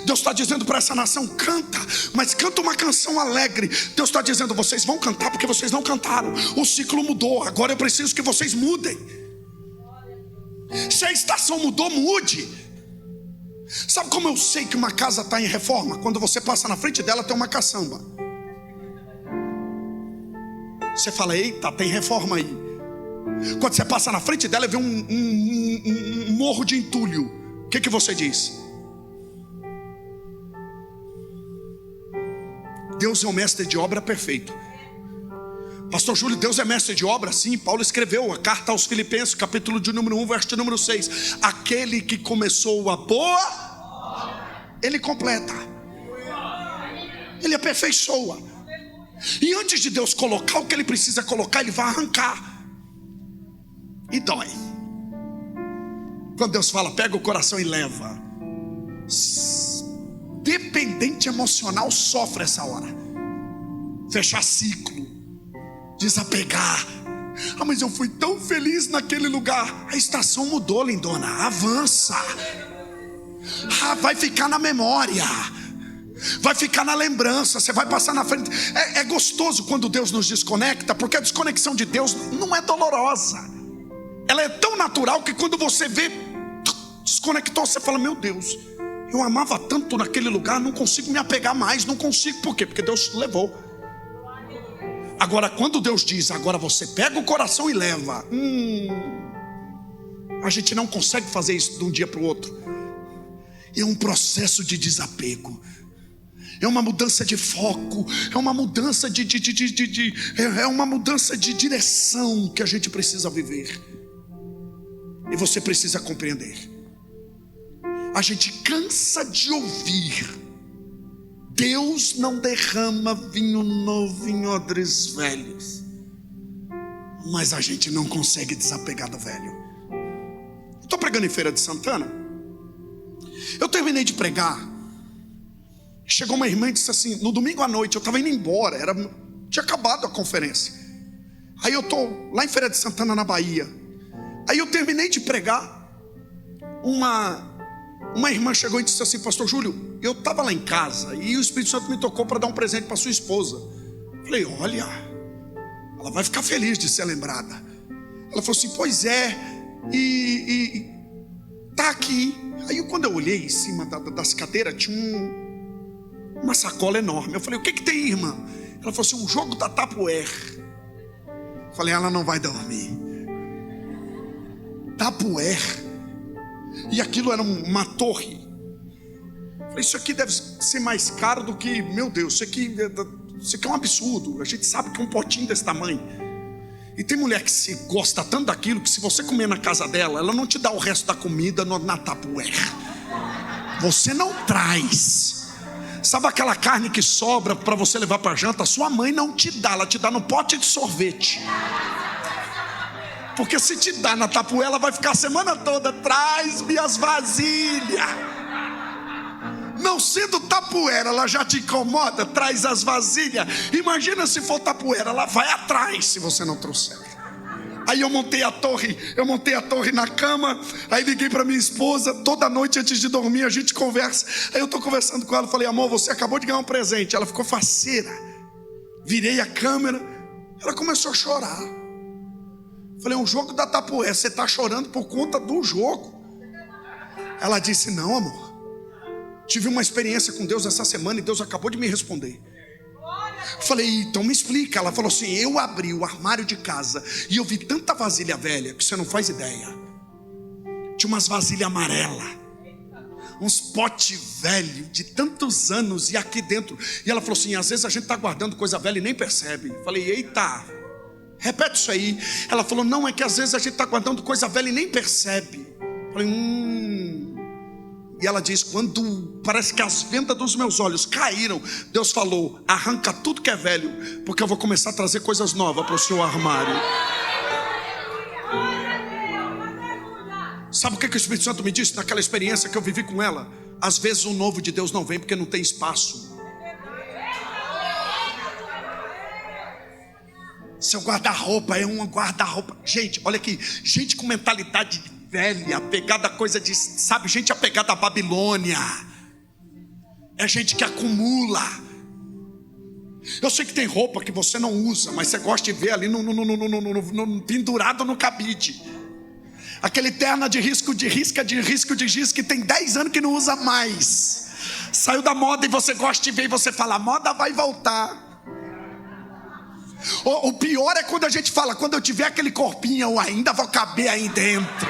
Deus está dizendo para essa nação: canta, mas canta uma canção alegre. Deus está dizendo: vocês vão cantar porque vocês não cantaram. O ciclo mudou, agora eu preciso que vocês mudem. Se a estação mudou, mude. Sabe como eu sei que uma casa está em reforma? Quando você passa na frente dela, tem uma caçamba. Você fala: eita, tem reforma aí. Quando você passa na frente dela, vê um morro de entulho. O que você diz? Deus é um mestre de obra perfeito. Pastor Júlio, Deus é mestre de obra? Sim, Paulo escreveu a carta aos Filipenses, capítulo de número 1, verso de número 6. Aquele que começou a boa, ele completa, ele aperfeiçoa. E antes de Deus colocar o que ele precisa colocar, ele vai arrancar. E dói. Quando Deus fala, pega o coração e leva, dependente emocional sofre essa hora. Fechar ciclo, desapegar. Ah, mas eu fui tão feliz naquele lugar. A estação mudou, lindona. Avança. Ah, vai ficar na memória, vai ficar na lembrança. Você vai passar na frente. É gostoso quando Deus nos desconecta, porque a desconexão de Deus não é dolorosa. Ela é tão natural que quando você vê, desconectou, você fala: meu Deus, eu amava tanto naquele lugar, não consigo me apegar mais. Não consigo, por quê? Porque Deus levou. Agora, quando Deus diz, agora você pega o coração e leva, a gente não consegue fazer isso de um dia para o outro. É um processo de desapego, é uma mudança de foco, é uma mudança é uma mudança de direção que a gente precisa viver. E você precisa compreender. A gente cansa de ouvir: Deus não derrama vinho novo em odres velhos. Mas a gente não consegue desapegar do velho. Estou pregando em Feira de Santana. Eu terminei de pregar. Chegou uma irmã e disse assim, no domingo à noite, eu estava indo embora, tinha acabado a conferência. Aí eu estou lá em Feira de Santana, na Bahia. Aí eu terminei de pregar. Uma irmã chegou e disse assim: pastor Júlio, eu estava lá em casa e o Espírito Santo me tocou para dar um presente para sua esposa. Falei: olha, ela vai ficar feliz de ser lembrada. Ela falou assim: pois é, e tá aqui. Aí quando eu olhei em cima das cadeiras, tinha uma sacola enorme. Eu falei: o que tem, irmã? Ela falou assim: um jogo da Tupperware. Falei: ela não vai dormir. Tupperware. E aquilo era uma torre. Falei: isso aqui deve ser mais caro do que, meu Deus, isso aqui é um absurdo. A gente sabe que é um potinho desse tamanho. E tem mulher que se gosta tanto daquilo que se você comer na casa dela, ela não te dá o resto da comida na Tupperware. Você não traz. Sabe aquela carne que sobra para você levar para janta? A sua mãe não te dá, ela te dá no pote de sorvete. Porque se te dá na Tupperware, ela vai ficar a semana toda: traz-me as vasilhas. Não sendo Tupperware, ela já te incomoda, traz as vasilhas. Imagina se for Tupperware, ela vai atrás se você não trouxer. Aí eu montei a torre na cama. Aí liguei para minha esposa. Toda noite antes de dormir a gente conversa. Aí eu estou conversando com ela, falei: amor, você acabou de ganhar um presente. Ela ficou faceira. Virei a câmera. Ela começou a chorar. Falei: um jogo da Tapué, você está chorando por conta do jogo? Ela disse: não, amor, tive uma experiência com Deus essa semana e Deus acabou de me responder. Falei: então me explica. Ela falou assim: eu abri o armário de casa e eu vi tanta vasilha velha que você não faz ideia. Tinha umas vasilhas amarelas, uns potes velhos de tantos anos, e aqui dentro. E ela falou assim: às vezes a gente está guardando coisa velha e nem percebe. Falei: eita, repete isso aí. Ela falou: não, é que às vezes a gente está guardando coisa velha e nem percebe. Falei: E ela diz: quando parece que as vendas dos meus olhos caíram, Deus falou: arranca tudo que é velho, porque eu vou começar a trazer coisas novas para o seu armário. Sabe o que o Espírito Santo me disse naquela experiência que eu vivi com ela? Às vezes o novo de Deus não vem porque não tem espaço. Seu guarda-roupa é um guarda-roupa. Gente, olha aqui, gente com mentalidade velha, apegada a coisa de, sabe, gente apegada à Babilônia. É gente que acumula. Eu sei que tem roupa que você não usa, mas você gosta de ver ali pendurado no cabide. Aquele terno de risco de risco de giz que tem 10 anos que não usa mais. Saiu da moda e você gosta de ver e você fala: a moda vai voltar. O pior é quando a gente fala: quando eu tiver aquele corpinho eu ainda vou caber aí dentro.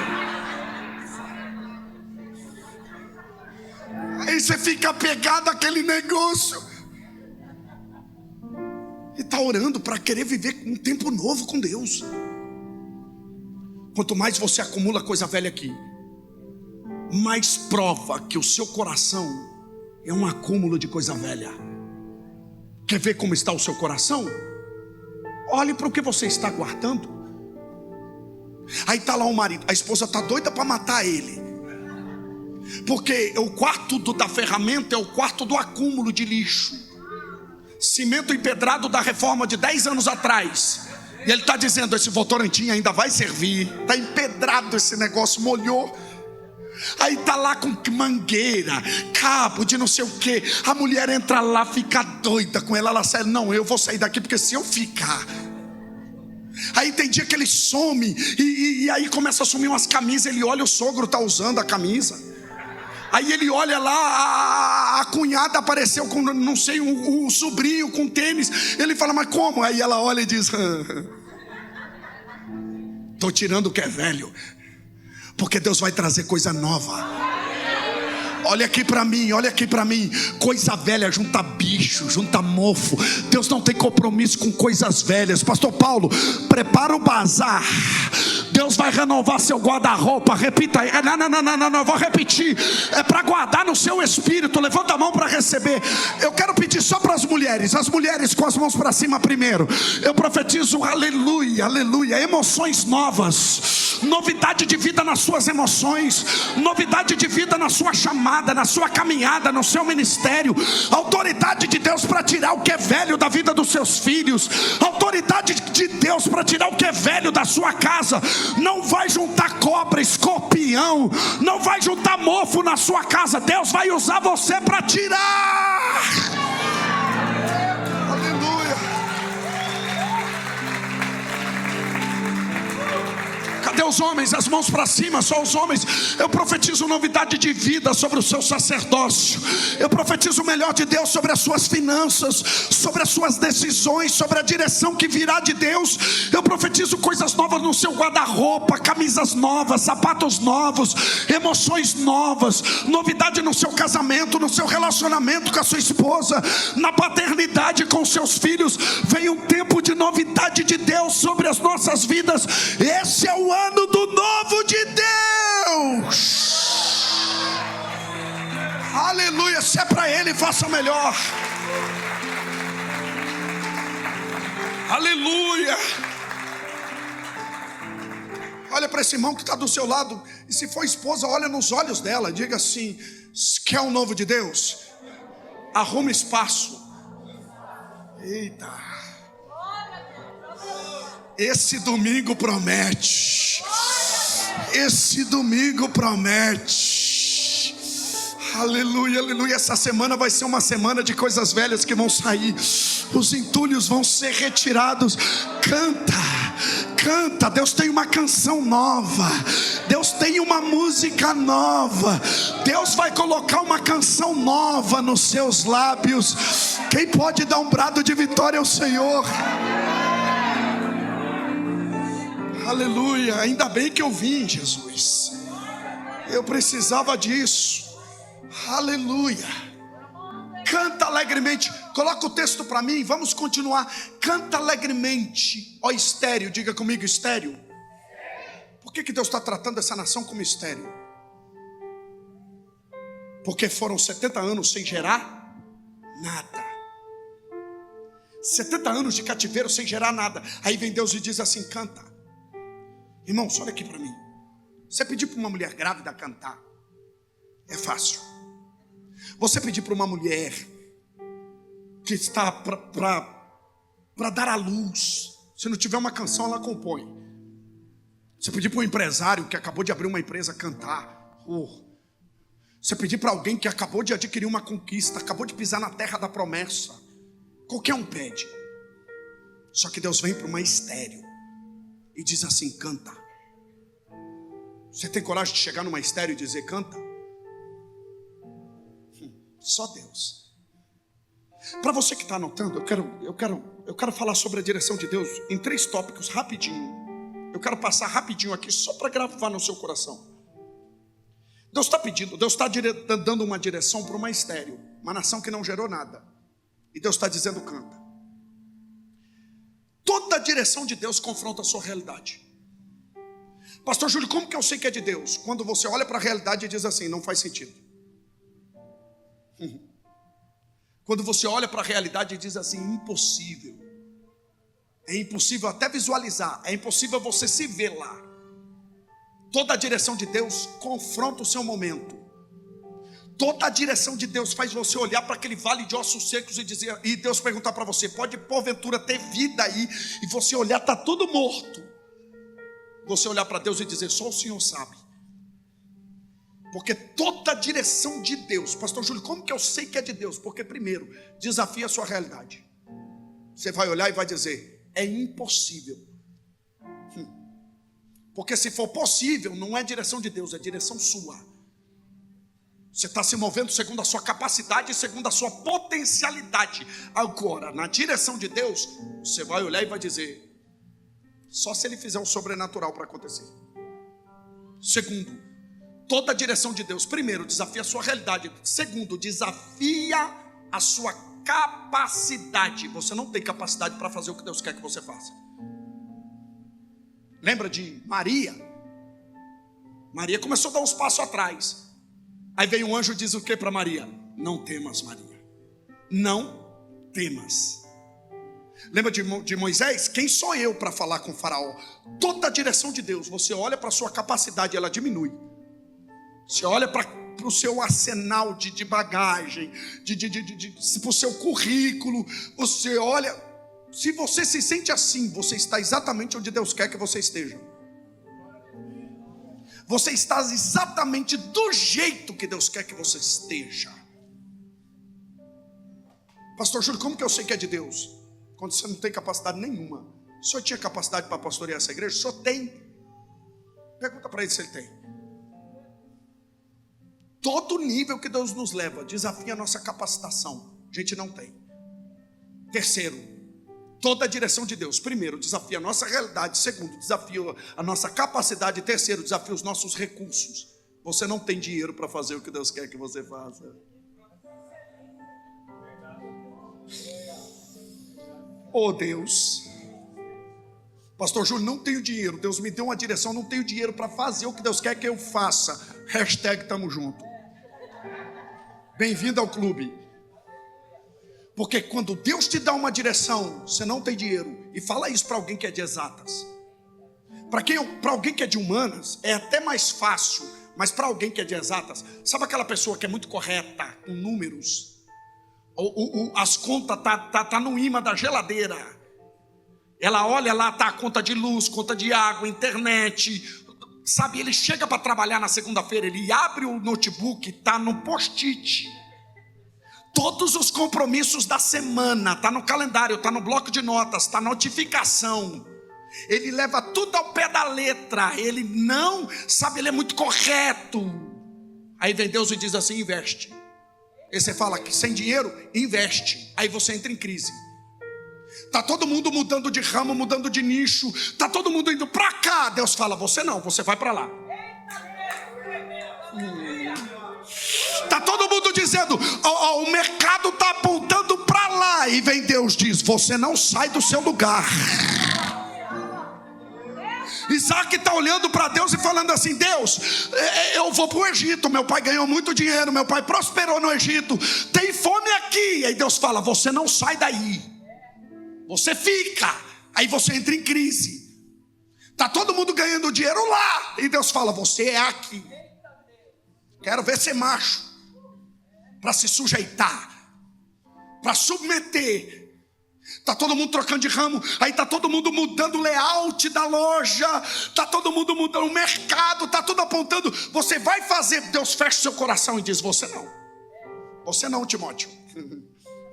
Aí você fica apegado àquele negócio e está orando para querer viver um tempo novo com Deus. Quanto mais você acumula coisa velha aqui, mais prova que o seu coração é um acúmulo de coisa velha. Quer ver como está o seu coração? Olhe para o que você está guardando. Aí está lá o marido, a esposa está doida para matar ele, porque o quarto da ferramenta é o quarto do acúmulo de lixo. Cimento empedrado da reforma de 10 anos atrás. E ele está dizendo: esse Votorantim ainda vai servir. Está empedrado esse negócio, molhou. Aí está lá com mangueira, cabo de não sei o que. A mulher entra lá, fica doida com ela. Ela sai: não, eu vou sair daqui, porque se eu ficar... Aí tem dia que ele some, e aí começa a sumir umas camisas. Ele olha, o sogro está usando a camisa. Aí ele olha lá, a cunhada apareceu com, não sei, o sobrinho com tênis. Ele fala: mas como? Aí ela olha e diz: estou tirando o que é velho, porque Deus vai trazer coisa nova. Olha aqui para mim, olha aqui para mim. Coisa velha junta bicho, junta mofo. Deus não tem compromisso com coisas velhas. Pastor Paulo, prepara o bazar. Deus vai renovar seu guarda-roupa. Repita aí. Não, eu vou repetir. É para guardar no seu espírito. Levanta a mão para receber. Eu quero pedir só para as mulheres com as mãos para cima primeiro. Eu profetizo: aleluia, aleluia. Emoções novas, novidade de vida nas suas emoções, novidade de vida na sua chamada, na sua caminhada, no seu ministério. Autoridade de Deus para tirar o que é velho da vida dos seus filhos. Autoridade de Deus para tirar o que é velho da sua casa. Não vai juntar cobra, escorpião, não vai juntar mofo na sua casa. Deus vai usar você para tirar. Aleluia. Cadê os homens? As mãos para cima, só os homens. Eu profetizo novidade de vida sobre o seu sacerdócio. Eu profetizo o melhor de Deus sobre as suas finanças, sobre as suas decisões, sobre a direção que virá de Deus. Eu profetizo coisas novas no seu guarda-roupa, camisas novas, sapatos novos, emoções novas, novidade no seu casamento, no seu relacionamento com a sua esposa, na paternidade com seus filhos. Vem um tempo de novidade de Deus sobre as nossas vidas. Esse é o ano do novo de Deus. Aleluia. Se é para Ele, faça melhor. Aleluia. Olha para esse irmão que está do seu lado, e se for esposa, olha nos olhos dela, diga assim: quer o novo de Deus? Arruma espaço. Eita. Esse domingo promete. Esse domingo promete. Aleluia, aleluia. Essa semana vai ser uma semana de coisas velhas que vão sair. Os entulhos vão ser retirados. Canta, canta. Deus tem uma canção nova. Deus tem uma música nova. Deus vai colocar uma canção nova nos seus lábios. Quem pode dar um brado de vitória ao Senhor? Aleluia, ainda bem que eu vim, Jesus. Eu precisava disso. Aleluia. Canta alegremente. Coloca o texto para mim, vamos continuar. Canta alegremente, ó estéril. Diga comigo, estéril. Por que Deus está tratando essa nação como estéril? Porque foram 70 anos sem gerar nada. 70 anos de cativeiro sem gerar nada. Aí vem Deus e diz assim: canta. Irmãos, olha aqui para mim. Você pedir para uma mulher grávida cantar é fácil. Você pedir para uma mulher que está para dar à luz, se não tiver uma canção, ela compõe. Você pedir para um empresário que acabou de abrir uma empresa cantar. Você pedir para alguém que acabou de adquirir uma conquista, acabou de pisar na terra da promessa. Qualquer um pede. Só que Deus vem para uma estéril e diz assim: canta. Você tem coragem de chegar numa estéril e dizer canta? Só Deus. Para você que está anotando, eu quero falar sobre a direção de Deus em 3 tópicos rapidinho. Eu quero passar rapidinho aqui só para gravar no seu coração. Deus está pedindo, Deus está dando uma direção para uma estéril, uma nação que não gerou nada. E Deus está dizendo canta. Toda a direção de Deus confronta a sua realidade. Pastor Júlio, como que eu sei que é de Deus? Quando você olha para a realidade e diz assim: não faz sentido. Quando você olha para a realidade e diz assim: impossível. É impossível até visualizar. É impossível você se ver lá. Toda a direção de Deus confronta o seu momento. Toda a direção de Deus faz você olhar para aquele vale de ossos secos e Deus perguntar para você: pode porventura ter vida aí? E você olhar, está tudo morto. Você olhar para Deus e dizer: só o Senhor sabe. Porque toda a direção de Deus, pastor Júlio, como que eu sei que é de Deus? Porque primeiro, desafia a sua realidade. Você vai olhar e vai dizer: é impossível. Porque se for possível, não é direção de Deus, é direção sua. Você está se movendo segundo a sua capacidade e segundo a sua potencialidade. Agora, na direção de Deus, você vai olhar e vai dizer: só se Ele fizer o sobrenatural para acontecer. Segundo, toda a direção de Deus, primeiro, desafia a sua realidade. Segundo, desafia a sua capacidade. Você não tem capacidade para fazer o que Deus quer que você faça. Lembra de Maria? Maria começou a dar uns passos atrás. Aí veio um anjo e diz o que para Maria? Não temas, Maria. Não temas. Lembra de Moisés? Quem sou eu para falar com o faraó? Toda a direção de Deus, você olha para a sua capacidade, ela diminui. Você olha para o seu arsenal de bagagem, para o seu currículo. Você olha, se você se sente assim, você está exatamente onde Deus quer que você esteja. Você está exatamente do jeito que Deus quer que você esteja. Pastor Júlio, como que eu sei que é de Deus? Quando você não tem capacidade nenhuma. O senhor tinha capacidade para pastorear essa igreja? O senhor tem? Pergunta para ele se ele tem. Todo nível que Deus nos leva desafia a nossa capacitação. A gente não tem. Terceiro, toda a direção de Deus. Primeiro, desafia a nossa realidade. Segundo, desafia a nossa capacidade. Terceiro, desafia os nossos recursos. Você não tem dinheiro para fazer o que Deus quer que você faça. Oh Deus, pastor Júlio, não tenho dinheiro. Deus me deu uma direção, não tenho dinheiro para fazer o que Deus quer que eu faça. Hashtag tamo junto. Bem-vindo ao clube. Porque quando Deus te dá uma direção, você não tem dinheiro. E fala isso para alguém que é de exatas. Para alguém que é de humanas, é até mais fácil. Mas para alguém que é de exatas, sabe aquela pessoa que é muito correta com números? As contas tá no imã da geladeira. Ela olha lá, tá a conta de luz, conta de água, internet. Sabe, ele chega para trabalhar na segunda-feira, ele abre o notebook, tá no post-it. Todos os compromissos da semana, tá no calendário, tá no bloco de notas, tá notificação. Ele leva tudo ao pé da letra. Ele não, sabe, ele é muito correto. Aí vem Deus e diz assim: investe. Aí você fala que sem dinheiro, investe. Aí você entra em crise. Tá todo mundo mudando de ramo, mudando de nicho. Tá todo mundo indo para cá. Deus fala: você não, você vai para lá. Tá todo mundo dizendo: o mercado tá apontando para lá. E vem Deus e diz: você não sai do seu lugar. Isaac está olhando para Deus e falando assim: Deus, eu vou para o Egito, meu pai ganhou muito dinheiro, meu pai prosperou no Egito, tem fome aqui. Aí Deus fala: você não sai daí, você fica. Aí você entra em crise. Está todo mundo ganhando dinheiro lá, e Deus fala: você é aqui. Quero ver ser macho, para se sujeitar, para submeter. Está todo mundo trocando de ramo. Aí está todo mundo mudando o layout da loja. Está todo mundo mudando o mercado. Está tudo apontando. Você vai fazer. Deus fecha seu coração e diz: você não. Você não, Timóteo.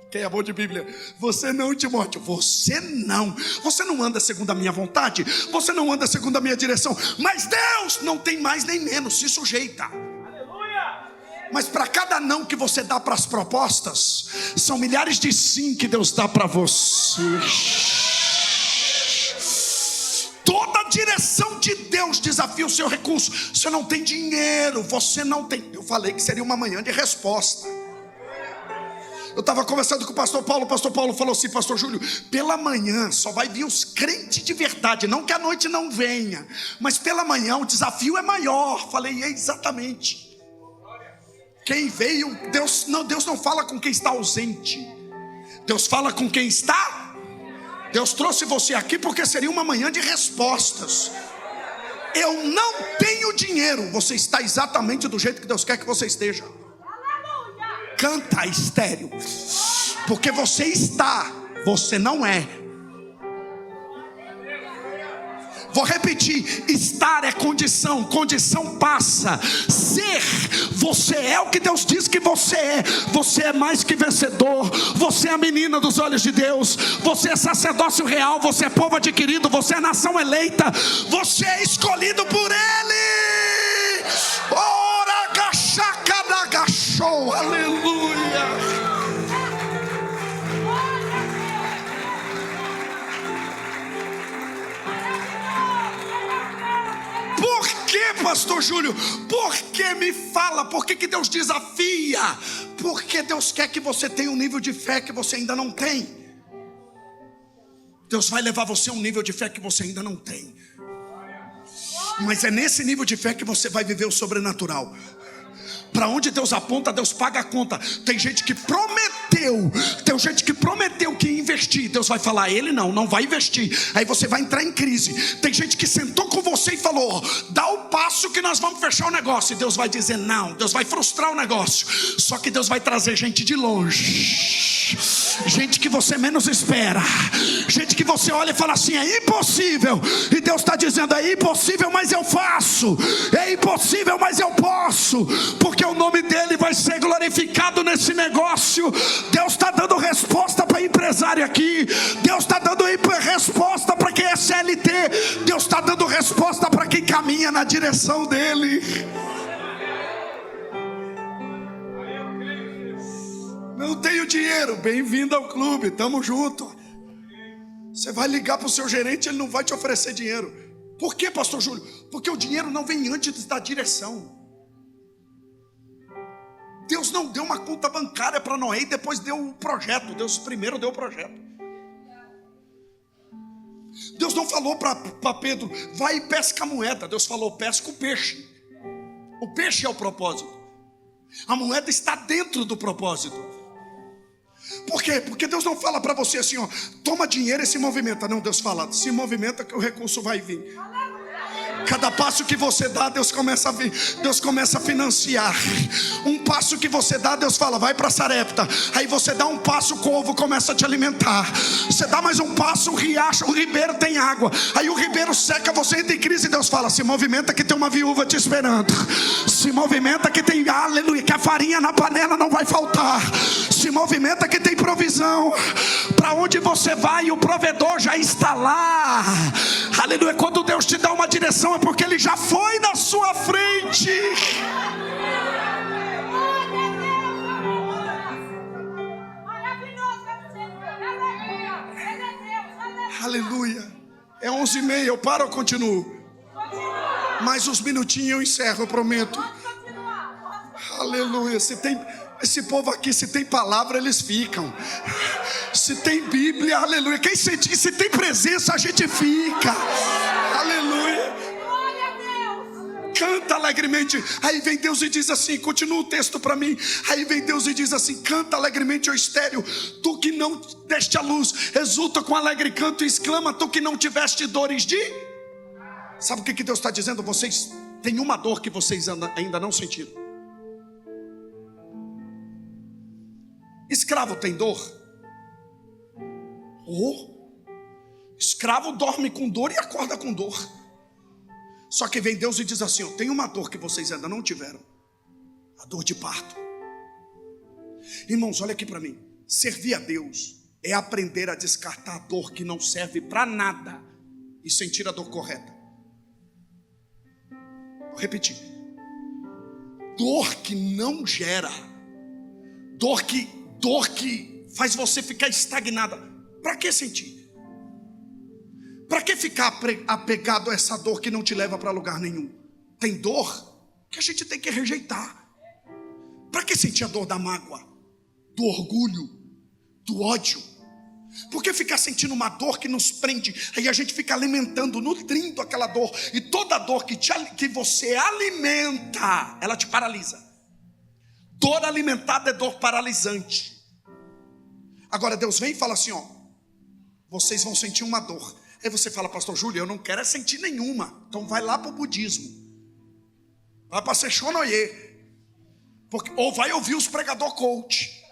Quem é bom de Bíblia? Você não, Timóteo. Você não. Você não anda segundo a minha vontade. Você não anda segundo a minha direção. Mas Deus não tem mais nem menos. Se sujeita. Mas para cada não que você dá para as propostas, são milhares de sim que Deus dá para você. Toda a direção de Deus desafia o seu recurso. Você não tem dinheiro, você não tem. Eu falei que seria uma manhã de resposta. Eu estava conversando com o pastor Paulo falou assim: pastor Júlio, pela manhã só vai vir os crentes de verdade, não que a noite não venha, mas pela manhã o desafio é maior. Falei: é exatamente. Quem veio, Deus não fala com quem está ausente. Deus fala com quem está. Deus trouxe você aqui porque seria uma manhã de respostas. Eu não tenho dinheiro. Você está exatamente do jeito que Deus quer que você esteja. Canta estéreo. Porque você está, você não é. Vou repetir: estar é condição, condição passa. Ser, você é o que Deus diz que você é. Você é mais que vencedor. Você é a menina dos olhos de Deus. Você é sacerdócio real. Você é povo adquirido. Você é nação eleita. Você é escolhido por Ele. Ora gachacadagachou. Aleluia. Por que, pastor Júlio? Por que me fala? Por que Deus desafia? Porque Deus quer que você tenha um nível de fé que você ainda não tem. Deus vai levar você a um nível de fé que você ainda não tem. Mas é nesse nível de fé que você vai viver o sobrenatural. Para onde Deus aponta, Deus paga a conta. Tem gente que prometeu que ia investir. Deus vai falar: ele não vai investir. Aí você vai entrar em crise. Tem gente que sentou com você e falou: dá o passo que nós vamos fechar o negócio. E Deus vai dizer não. Deus vai frustrar o negócio. Só que Deus vai trazer gente de longe, gente que você menos espera, gente que você olha e fala assim: é impossível. E Deus está dizendo: é impossível, mas eu faço. É impossível, mas eu posso. Porque o nome dele vai ser glorificado nesse negócio. Deus está dando resposta para empresário aqui. Deus está dando resposta para quem é CLT. Deus está dando resposta para quem caminha na direção dele. Não tenho dinheiro. Bem-vindo ao clube, tamo junto. Você vai ligar para o seu gerente, ele não vai te oferecer dinheiro. Por quê, pastor Júlio? Porque o dinheiro não vem antes da direção. Deus não deu uma conta bancária para Noé e depois deu o projeto. Deus primeiro deu o projeto. Deus não falou para Pedro: vai e pesca a moeda. Deus falou: pesca o peixe. O peixe é o propósito. A moeda está dentro do propósito. Por quê? Porque Deus não fala para você assim: ó, toma dinheiro e se movimenta. Não, Deus fala: se movimenta que o recurso vai vir. Cada passo que você dá, Deus começa a financiar. Um passo que você dá, Deus fala, vai para Sarepta. Aí você dá um passo, o corvo começa a te alimentar. Você dá mais um passo, o riacho, o ribeiro tem água. Aí o ribeiro seca, você entra em crise e Deus fala, se movimenta que tem uma viúva te esperando. Se movimenta que tem, aleluia, que a farinha na panela não vai faltar. Se movimenta que tem provisão. Para onde você vai, o provedor já está lá. Aleluia. Quando Deus te dá uma direção, é porque Ele já foi na sua frente. Aleluia. É 11h30, eu paro ou continuo? Mais uns minutinhos eu encerro, eu prometo. Aleluia. Se tem esse povo aqui, se tem palavra, eles ficam. Se tem Bíblia, aleluia. Quem sente, se tem presença, a gente fica. Aleluia. Canta alegremente. Aí vem Deus e diz assim, continua o texto para mim. Aí vem Deus e diz assim, canta alegremente, ó estéril, tu que não deste a luz, exulta com alegre canto e exclama, tu que não tiveste dores de... Sabe o que Deus está dizendo? Vocês têm uma dor que vocês ainda não sentiram. Escravo tem dor? Escravo dorme com dor e acorda com dor. Só que vem Deus e diz assim, tem uma dor que vocês ainda não tiveram. A dor de parto. Irmãos, olha aqui para mim. Servir a Deus é aprender a descartar a dor que não serve para nada e sentir a dor correta. Vou repetir. Dor que não gera, dor que faz você ficar estagnada. Para que sentir? Para que ficar apegado a essa dor que não te leva para lugar nenhum? Tem dor que a gente tem que rejeitar. Para que sentir a dor da mágoa, do orgulho, do ódio? Por que ficar sentindo uma dor que nos prende? Aí a gente fica alimentando, nutrindo aquela dor. E toda dor que você alimenta, ela te paralisa. Dor alimentada é dor paralisante. Agora Deus vem e fala assim, vocês vão sentir uma dor. Aí você fala, pastor Júlio, eu não quero sentir nenhuma. Então vai lá para o budismo. Vai para Sechonoye. Ou vai ouvir os pregador coach.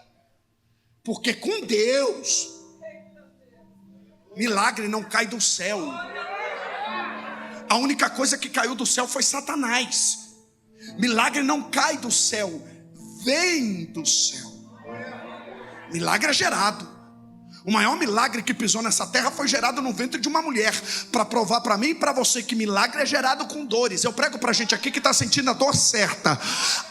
Porque com Deus, milagre não cai do céu. A única coisa que caiu do céu foi Satanás. Milagre não cai do céu, vem do céu. Milagre é gerado. O maior milagre que pisou nessa terra foi gerado no ventre de uma mulher, para provar para mim e para você que milagre é gerado com dores. Eu prego para a gente aqui que está sentindo a dor certa,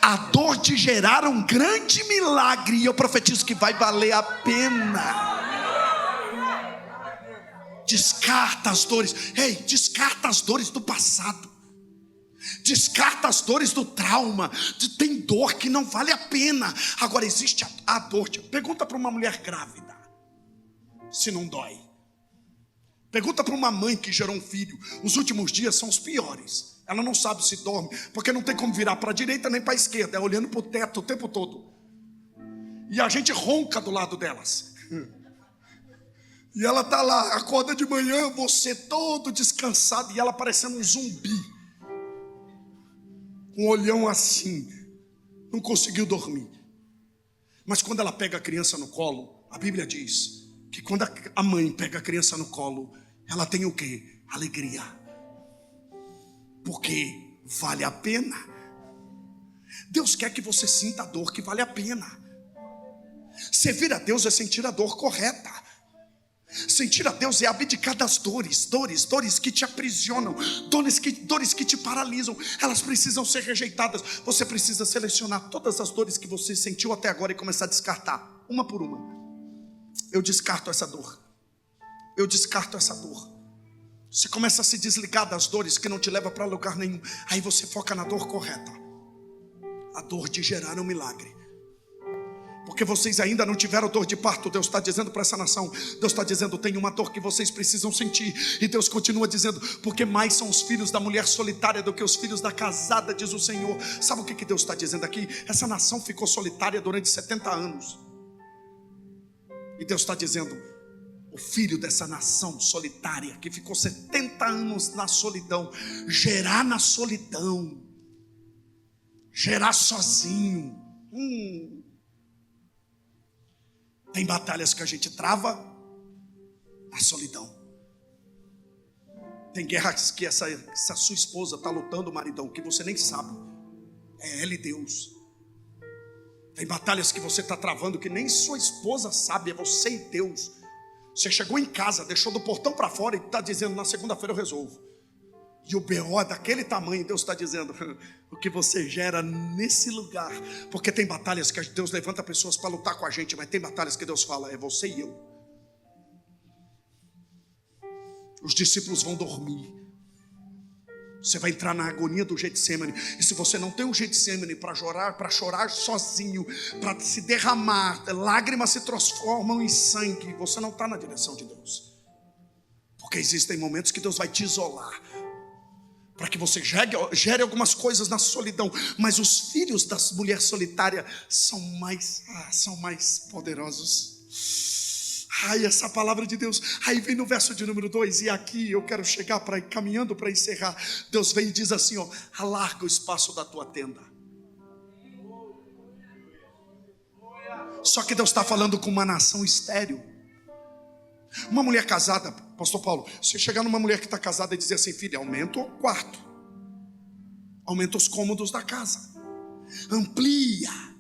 a dor de gerar um grande milagre, e eu profetizo que vai valer a pena. Descarta as dores. Ei, descarta as dores do passado. Descarta as dores do trauma. Tem dor que não vale a pena. Agora existe a dor. Pergunta para uma mulher grávida se não dói. Pergunta para uma mãe que gerou um filho. Os últimos dias são os piores. Ela não sabe se dorme, porque não tem como virar para a direita nem para a esquerda. É olhando para o teto o tempo todo. E a gente ronca do lado delas. E ela está lá, acorda de manhã, você todo descansado, e ela parecendo um zumbi. Um olhão assim. Não conseguiu dormir. Mas quando ela pega a criança no colo, a Bíblia diz que quando a mãe pega a criança no colo, ela tem o quê? Alegria. Porque vale a pena. Deus quer que você sinta a dor que vale a pena. Servir a Deus é sentir a dor correta. Sentir a Deus é abdicar das dores que te aprisionam, dores que te paralisam. Elas precisam ser rejeitadas. Você precisa selecionar todas as dores que você sentiu até agora e começar a descartar, uma por uma. Eu descarto essa dor. Eu descarto essa dor. Você começa a se desligar das dores que não te levam para lugar nenhum. Aí você foca na dor correta. A dor de gerar um milagre. Porque vocês ainda não tiveram dor de parto. Deus está dizendo para essa nação. Deus está dizendo, tem uma dor que vocês precisam sentir. E Deus continua dizendo, porque mais são os filhos da mulher solitária do que os filhos da casada, diz o Senhor. Sabe o que Deus está dizendo aqui? Essa nação ficou solitária durante 70 anos. E Deus está dizendo, o filho dessa nação solitária, que ficou 70 anos na solidão. Gerar na solidão, gerar sozinho. Tem batalhas que a gente trava na solidão. Tem guerras que essa sua esposa está lutando, maridão, que você nem sabe. É ela e Deus. Tem batalhas que você está travando que nem sua esposa sabe, é você e Deus. Você chegou em casa, deixou do portão para fora e está dizendo, na segunda-feira eu resolvo. E o BO é daquele tamanho, Deus está dizendo, o que você gera nesse lugar. Porque tem batalhas que Deus levanta pessoas para lutar com a gente, mas tem batalhas que Deus fala, é você e eu. Os discípulos vão dormir. Você vai entrar na agonia do Getsemane. E se você não tem um Getsemane para chorar sozinho, para se derramar, lágrimas se transformam em sangue, você não está na direção de Deus. Porque existem momentos que Deus vai te isolar, para que você gere algumas coisas na solidão. Mas os filhos da mulher solitária são mais poderosos. Ai, essa palavra de Deus. Aí vem no verso de número 2, e aqui eu quero chegar caminhando para encerrar. Deus vem e diz assim, ó, alarga o espaço da tua tenda. Só que Deus está falando com uma nação estéril. Uma mulher casada, pastor Paulo, se chegar numa mulher que está casada e dizer assim, filha, aumenta o quarto, aumenta os cômodos da casa, amplia.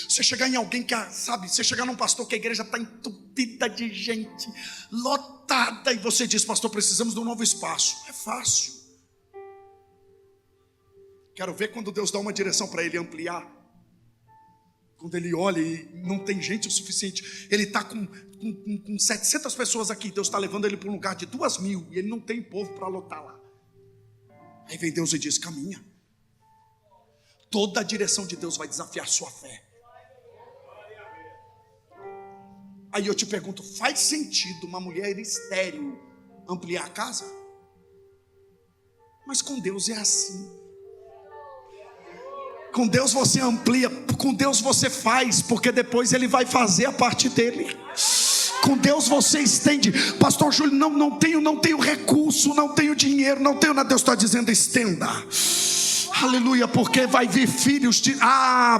Você chegar em alguém que, sabe, você chegar num pastor que a igreja está entupida de gente, lotada, e você diz, pastor, precisamos de um novo espaço. É fácil. Quero ver quando Deus dá uma direção para ele ampliar. Quando ele olha e não tem gente o suficiente, ele está com 700 pessoas aqui, Deus está levando ele para um lugar de 2.000, e ele não tem povo para lotar lá. Aí vem Deus e diz, caminha. Toda a direção de Deus vai desafiar sua fé. Aí eu te pergunto, faz sentido uma mulher estéril ampliar a casa? Mas com Deus é assim. Com Deus você amplia, com Deus você faz, porque depois Ele vai fazer a parte dele. Com Deus você estende. Pastor Júlio, não tenho recurso, não tenho dinheiro, não tenho nada. Deus está dizendo, estenda. Aleluia, porque vai vir filhos de...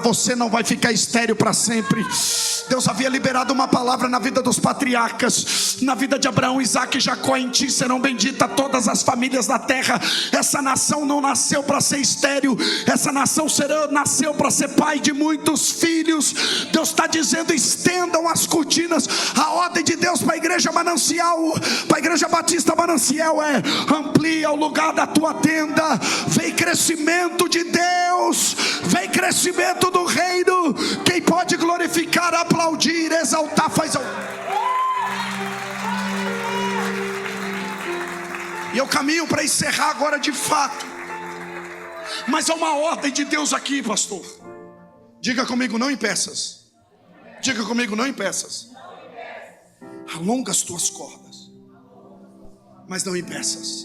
você não vai ficar estéril para sempre. Deus havia liberado uma palavra na vida dos patriarcas, na vida de Abraão, Isaac e Jacó. Em ti serão benditas todas as famílias da terra. Essa nação não nasceu para ser estéril. Essa nação nasceu para ser pai de muitos filhos. Deus está dizendo, estendam as cortinas. A ordem de Deus para a igreja Manancial, para a igreja Batista Manancial é, amplia o lugar da tua tenda. Vem crescimento de Deus, vem crescimento do reino. Quem pode glorificar, aplaudir, exaltar, faz. E eu caminho para encerrar agora de fato. Mas há uma ordem de Deus aqui, pastor. Diga comigo, não em peças. Diga comigo, não em peças. Alonga as tuas cordas, mas não em peças.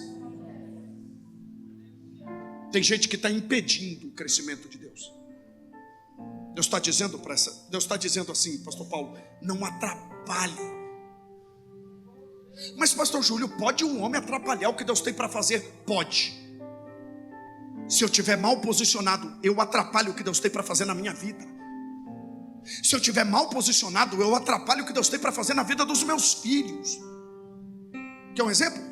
Tem gente que está impedindo o crescimento de Deus. Deus está dizendo assim, pastor Paulo, não atrapalhe. Mas pastor Júlio, pode um homem atrapalhar o que Deus tem para fazer? Pode. Se eu estiver mal posicionado, eu atrapalho o que Deus tem para fazer na minha vida. Se eu estiver mal posicionado, eu atrapalho o que Deus tem para fazer na vida dos meus filhos. Quer um exemplo?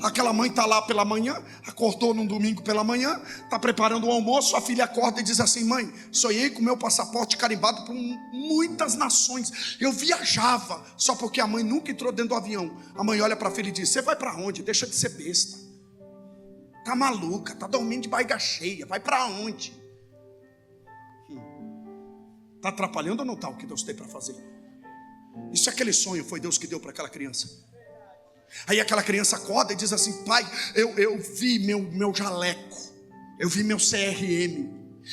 Aquela mãe está lá pela manhã, acordou num domingo pela manhã, está preparando o almoço, a filha acorda e diz assim, mãe, sonhei com meu passaporte carimbado por muitas nações, eu viajava, só porque a mãe nunca entrou dentro do avião. A mãe olha para a filha e diz, você vai para onde? Deixa de ser besta, tá maluca, tá dormindo de barriga cheia, vai para onde? Está atrapalhando ou não está o que Deus tem para fazer? E se aquele sonho foi Deus que deu para aquela criança? Aí aquela criança acorda e diz assim, pai, eu vi meu jaleco, eu vi meu CRM,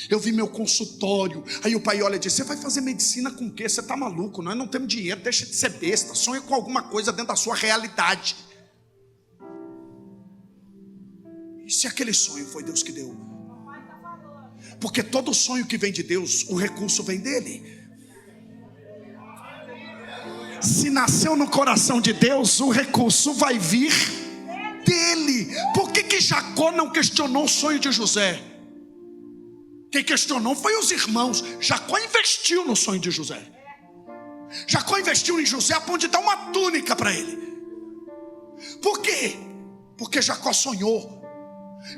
eu vi meu consultório. Aí o pai olha e diz, você vai fazer medicina com o quê? Você está maluco, nós não temos dinheiro, deixa de ser besta, sonha com alguma coisa dentro da sua realidade. E se aquele sonho foi Deus que deu? Porque todo sonho que vem de Deus, o recurso vem dele. Se nasceu no coração de Deus, o recurso vai vir dele. Por que Jacó não questionou o sonho de José? Quem questionou foi os irmãos. Jacó investiu no sonho de José. Jacó investiu em José a ponto de dar uma túnica para ele. Por quê? Porque Jacó sonhou.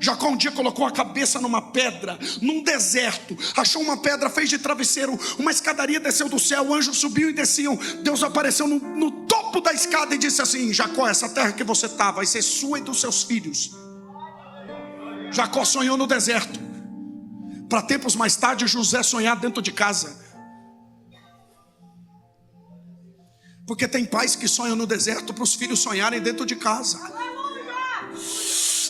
Jacó um dia colocou a cabeça numa pedra, num deserto, achou uma pedra, fez de travesseiro, uma escadaria desceu do céu, o anjo subiu e desciam. Deus apareceu no topo da escada e disse assim: Jacó, essa terra que você está vai ser sua e dos seus filhos. Jacó sonhou no deserto, para tempos mais tarde José sonhar dentro de casa. Porque tem pais que sonham no deserto para os filhos sonharem dentro de casa.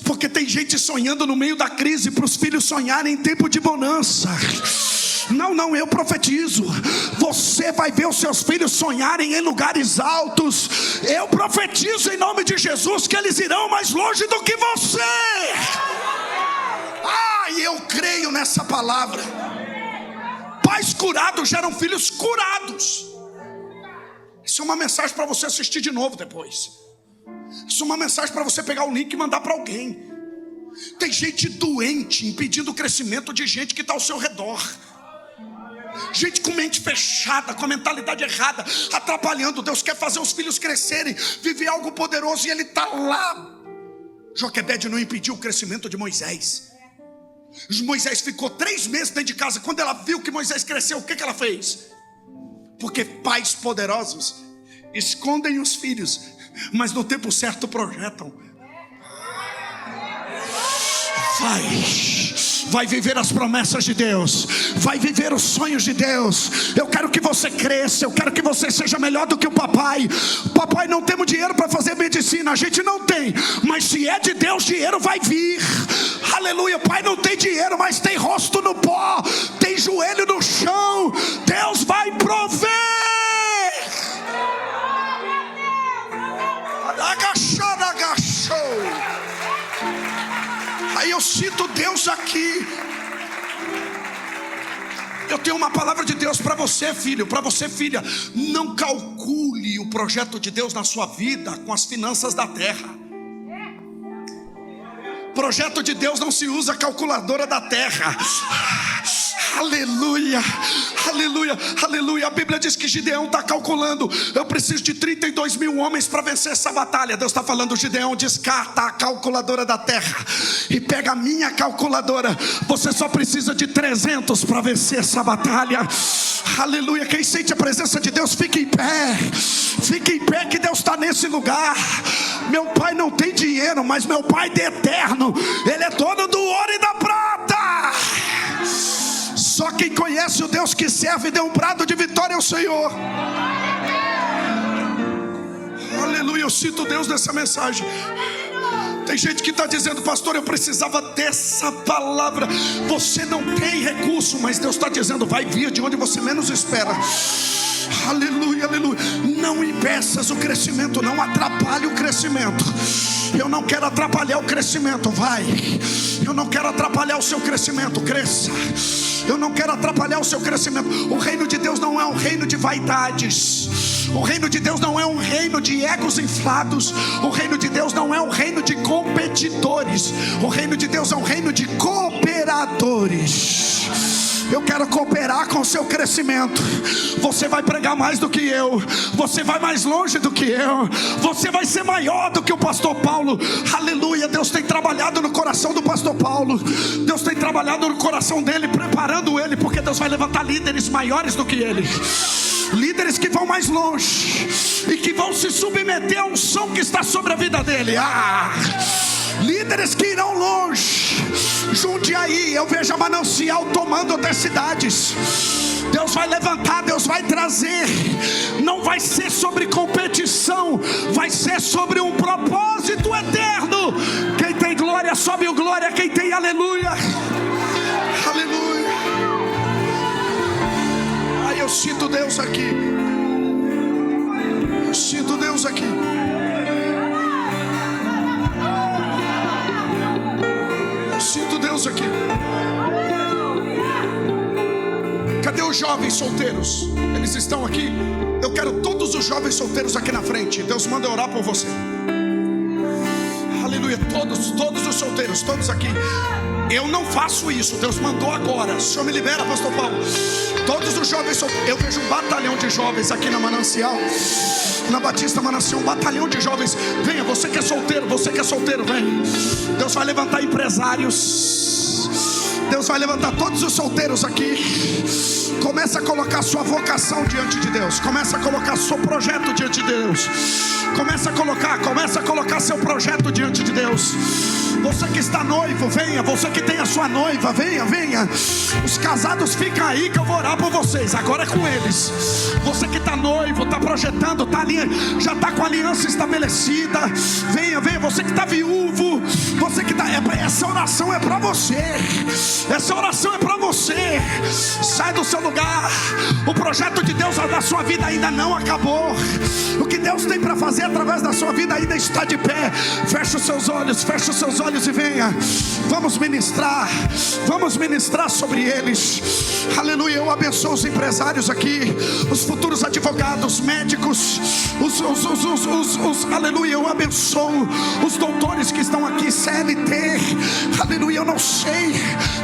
Porque tem gente sonhando no meio da crise para os filhos sonharem em tempo de bonança. Não, eu profetizo. Você vai ver os seus filhos sonharem em lugares altos. Eu profetizo em nome de Jesus que eles irão mais longe do que você. E eu creio nessa palavra. Pais curados geram filhos curados. Isso é uma mensagem para você assistir de novo depois. Isso é uma mensagem para você pegar o link e mandar para alguém. Tem gente doente impedindo o crescimento de gente que está ao seu redor. Gente com mente fechada, com a mentalidade errada, atrapalhando. Deus quer fazer os filhos crescerem, viver algo poderoso, e ele está lá. Joquebede não impediu o crescimento de Moisés. Moisés ficou 3 meses dentro de casa. Quando ela viu que Moisés cresceu, o que ela fez? Porque pais poderosos escondem os filhos, mas no tempo certo projetam. Vai viver as promessas de Deus, vai viver os sonhos de Deus. Eu quero que você cresça, eu quero que você seja melhor do que o papai. Papai, não temos dinheiro para fazer medicina, a gente não tem, mas se é de Deus, dinheiro vai vir. Aleluia. Pai não tem dinheiro, mas tem rosto no pó, tem joelho no chão. Deus vai prover. Aí eu cito Deus aqui. Eu tenho uma palavra de Deus para você, filho, para você, filha. Não calcule o projeto de Deus na sua vida com as finanças da terra. Projeto de Deus não se usa calculadora da terra. Aleluia, aleluia, aleluia. A Bíblia diz que Gideão está calculando: eu preciso de 32 mil homens para vencer essa batalha. Deus está falando: Gideão, descarta a calculadora da terra e pega a minha calculadora. Você só precisa de 300 para vencer essa batalha. Aleluia. Quem sente a presença de Deus, fique em pé. Fique em pé que Deus está nesse lugar. Meu pai não tem dinheiro, mas meu pai é eterno. Ele é dono do ouro e da prata. Só quem conhece o Deus que serve e deu um brado de vitória ao Senhor. Aleluia, eu cito Deus nessa mensagem. Tem gente que está dizendo: pastor, eu precisava dessa palavra. Você não tem recurso, mas Deus está dizendo: vai vir de onde você menos espera. Aleluia, aleluia. Não impeças o crescimento, não atrapalhe o crescimento. Eu não quero atrapalhar o crescimento, vai. Eu não quero atrapalhar o seu crescimento, cresça. Eu não quero atrapalhar o seu crescimento. O reino de Deus não é um reino de vaidades. O reino de Deus não é um reino de egos inflados. O reino de Deus não é um reino de competidores. O reino de Deus é um reino de cooperadores. Eu quero cooperar com o seu crescimento. Você vai pregar mais do que eu. Você vai mais longe do que eu. Você vai ser maior do que o pastor Paulo. Aleluia. Deus tem trabalhado no coração do pastor Paulo. Deus tem trabalhado no coração dele, preparando ele, porque Deus vai levantar líderes maiores do que ele. Líderes que vão mais longe e que vão se submeter à unção que está sobre a vida dele. Líderes que irão longe. Jundiaí, eu vejo a Manancial tomando outras cidades. Deus vai levantar, Deus vai trazer. Não vai ser sobre competição, vai ser sobre um propósito eterno. Quem tem glória, sobe o glória. Quem tem aleluia, aleluia. Aí eu sinto Deus aqui. Eu sinto Deus aqui. Sinto Deus aqui. Cadê os jovens solteiros? Eles estão aqui. Eu quero todos os jovens solteiros aqui na frente. Deus manda eu orar por você. Aleluia, todos os solteiros, todos aqui. Eu não faço isso, Deus mandou agora. O Senhor me libera, pastor Paulo. Todos os jovens solteiros. Eu vejo um batalhão de jovens aqui na Manancial, na Batista Manancial, um batalhão de jovens. Venha, você que é solteiro, vem. Deus vai levantar empresários. Deus vai levantar todos os solteiros aqui. Começa a colocar sua vocação diante de Deus. Começa a colocar seu projeto diante de Deus. Começa a colocar seu projeto diante de Deus. Você que está noivo, venha. Você que tem a sua noiva, venha. Os casados ficam aí que eu vou orar por vocês. Agora é com eles. Você que está noivo, está projetando, já está com a aliança estabelecida. Venha. Você que está viúvo, você que está. Essa oração é para você. Essa oração é para você. Sai do seu lugar. O projeto de Deus na sua vida ainda não acabou. O que Deus tem para fazer através da sua vida ainda está de pé. Feche os seus olhos e venha. Vamos ministrar sobre eles. Aleluia. Eu abençoo os empresários aqui, os futuros advogados, médicos, aleluia. Eu abençoo os doutores que estão aqui, CLT. Aleluia. Eu não sei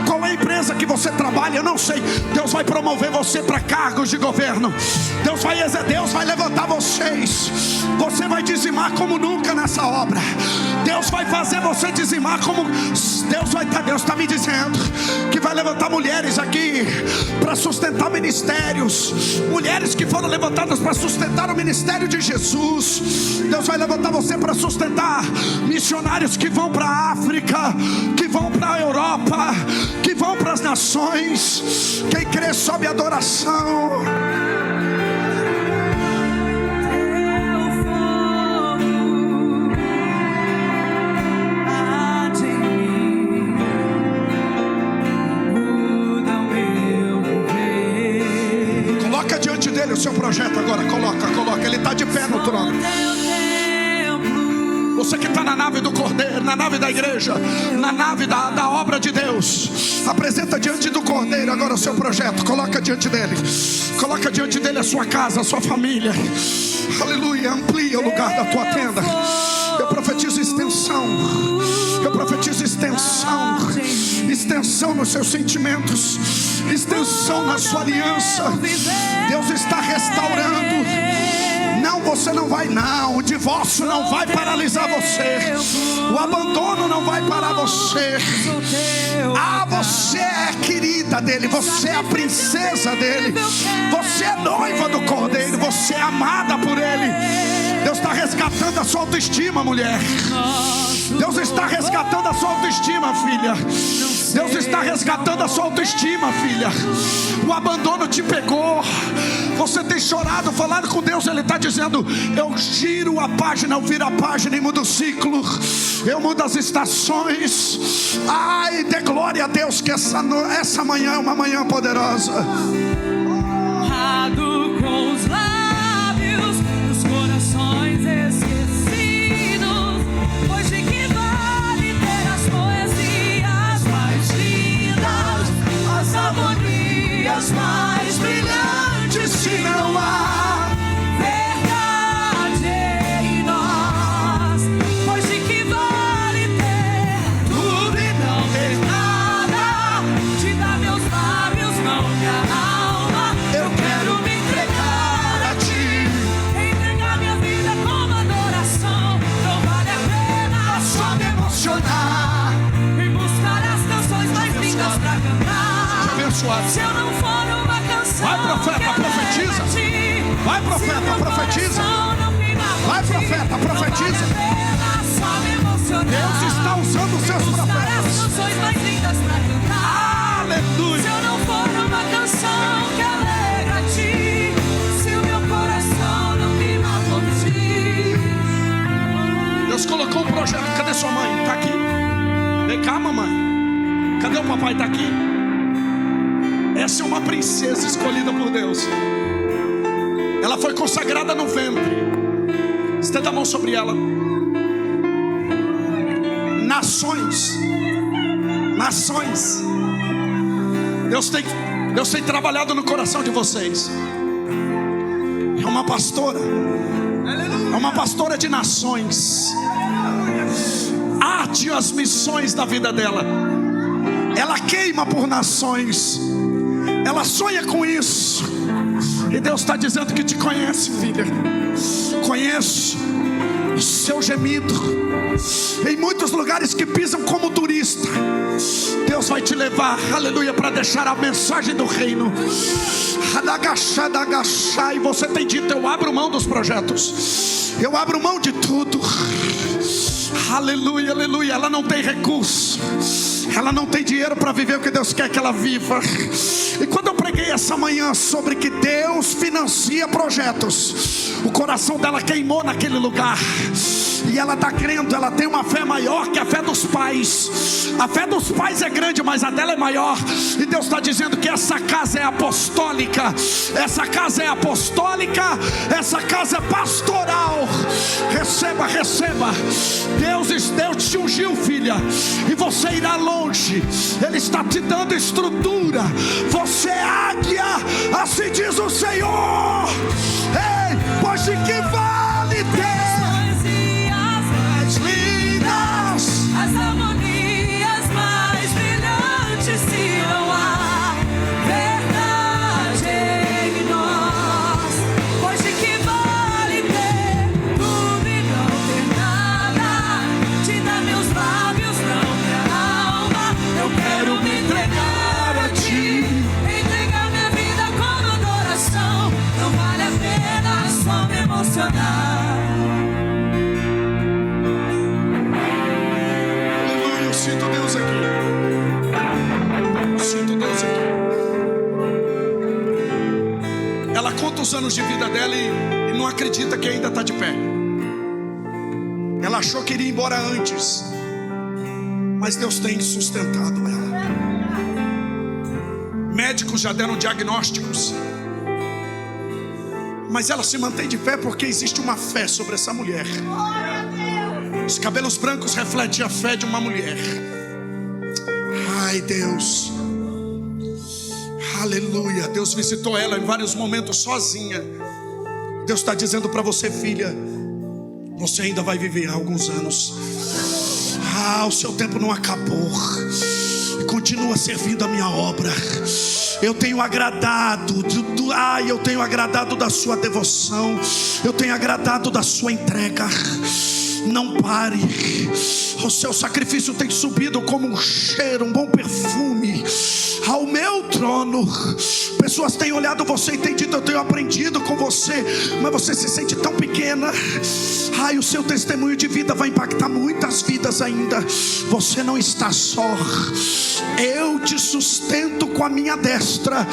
qual é a empresa que você trabalha, eu não sei. Deus vai promover você para cargos de governo. Deus vai levantar vocês. Você vai dizimar como nunca nessa obra. Deus vai fazer você dizimar como Deus está me dizendo que vai levantar mulheres aqui para sustentar ministérios, mulheres que foram levantadas para sustentar o ministério de Jesus. Deus vai levantar você para sustentar missionários que vão para a África, que vão para a Europa, que vão para as nações. Quem crê sobe adoração. O seu projeto agora, coloca. Ele está de pé no trono. Você que está na nave do Cordeiro, na nave da igreja, na nave da obra de Deus, apresenta diante do Cordeiro agora o seu projeto. Coloca diante dele a sua casa, a sua família. Aleluia. Amplia o lugar da tua tenda. Eu profetizo extensão nos seus sentimentos, extensão na sua aliança. Deus está restaurando. Não, você não vai não. O divórcio não vai paralisar você. O abandono não vai parar você. Você é querida dele. Você é a princesa dele. Você é noiva do Cordeiro. Você é amada por ele. Deus está resgatando a sua autoestima, mulher. Deus está resgatando a sua autoestima, filha. Deus está resgatando a sua autoestima, filha. O abandono te pegou. Você tem chorado, falado com Deus. Ele está dizendo: eu giro a página, eu viro a página e mudo o ciclo. Eu mudo as estações. Ai, dê glória a Deus que essa manhã é uma manhã poderosa. Honrado com os lábios, os corações esquecidos. Pois de que vale ter as poesias mais lindas, as harmonias mais brilhantes, se não há verdade em nós? Pois de que vale ter tudo e não ter nada? Te dar meus lábios, não minha alma. Eu quero me entregar a ti, entregar minha vida como adoração. Não vale a pena só me emocionar e buscar as canções mais lindas pra cantar. Abençoado. Se eu não for uma canção, vai, profeta, profetiza. Vai, profeta, profetiza. Vai, profeta, profetiza. Deus está usando os seus profetas. Aleluia. Se eu não for uma canção que alegra a ti, se o meu coração não rima por ti. Deus colocou um projeto. Cadê sua mãe? Está aqui. Vem cá, mamãe. Cadê o papai? Está aqui. Essa é uma princesa escolhida por Deus. Ela foi consagrada no ventre. Estenda a mão sobre ela. Nações. Deus tem trabalhado no coração de vocês. É uma pastora. É uma pastora de nações. Arde as missões da vida dela. Ela queima por nações. Ela sonha com isso. E Deus está dizendo que te conhece, filha. Conheço o seu gemido. Em muitos lugares que pisam como turista, Deus vai te levar, aleluia, para deixar a mensagem do reino. E você tem dito: eu abro mão dos projetos, eu abro mão de tudo. Aleluia, aleluia. Ela não tem recurso, ela não tem dinheiro para viver o que Deus quer que ela viva. E quando eu preguei essa manhã sobre que Deus financia projetos, o coração dela queimou naquele lugar. E ela está crendo, ela tem uma fé maior que a fé dos pais. A fé dos pais é grande, mas a dela é maior. E Deus está dizendo que essa casa é apostólica. Essa casa é apostólica. Essa casa é pastoral. Receba, receba. Deus te ungiu, filha, e você irá longe. Ele está te dando estrutura. Você é águia, assim diz o Senhor. Ei, pois de que vale ter as harmonias mais brilhantes, se não há verdade em nós? Pois de que vale ter tudo e não ter nada? Te dá meus lábios, não minha alma. Eu quero me entregar a ti, entregar minha vida como adoração. Não vale a pena só me emocionar. Sinto Deus aqui. Sinto Deus aqui. Ela conta os anos de vida dela e não acredita que ainda está de pé. Ela achou que iria embora antes, mas Deus tem sustentado ela. Médicos já deram diagnósticos, mas ela se mantém de pé porque existe uma fé sobre essa mulher. Os cabelos brancos refletem a fé de uma mulher. Ai, Deus. Aleluia. Deus visitou ela em vários momentos sozinha. Deus está dizendo para você, filha, você ainda vai viver alguns anos. O seu tempo não acabou. Continua servindo a minha obra. Eu tenho agradado eu tenho agradado da sua devoção. Eu tenho agradado da sua entrega. Não pare. O seu sacrifício tem subido como um cheiro, um bom perfume ao meu trono. Pessoas têm olhado você e têm dito: eu tenho aprendido com você, mas você se sente tão pequena. O seu testemunho de vida vai impactar muitas vidas ainda. Você não está só. Eu te sustento com a minha destra,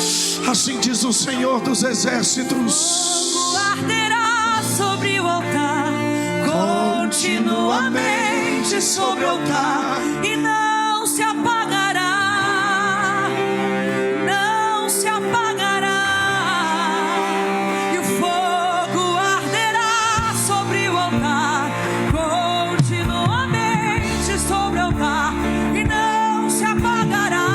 assim diz o Senhor dos Exércitos. Arderá sobre o altar, continuamente sobre o altar, e não se apagará, não se apagará. E o fogo arderá sobre o altar, continuamente sobre o altar, e não se apagará,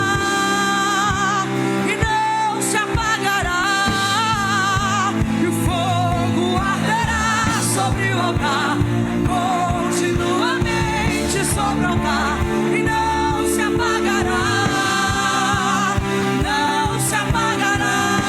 e não se apagará. E o fogo arderá sobre o altar, continuamente sobre o altar, e não se apagará, não se apagará.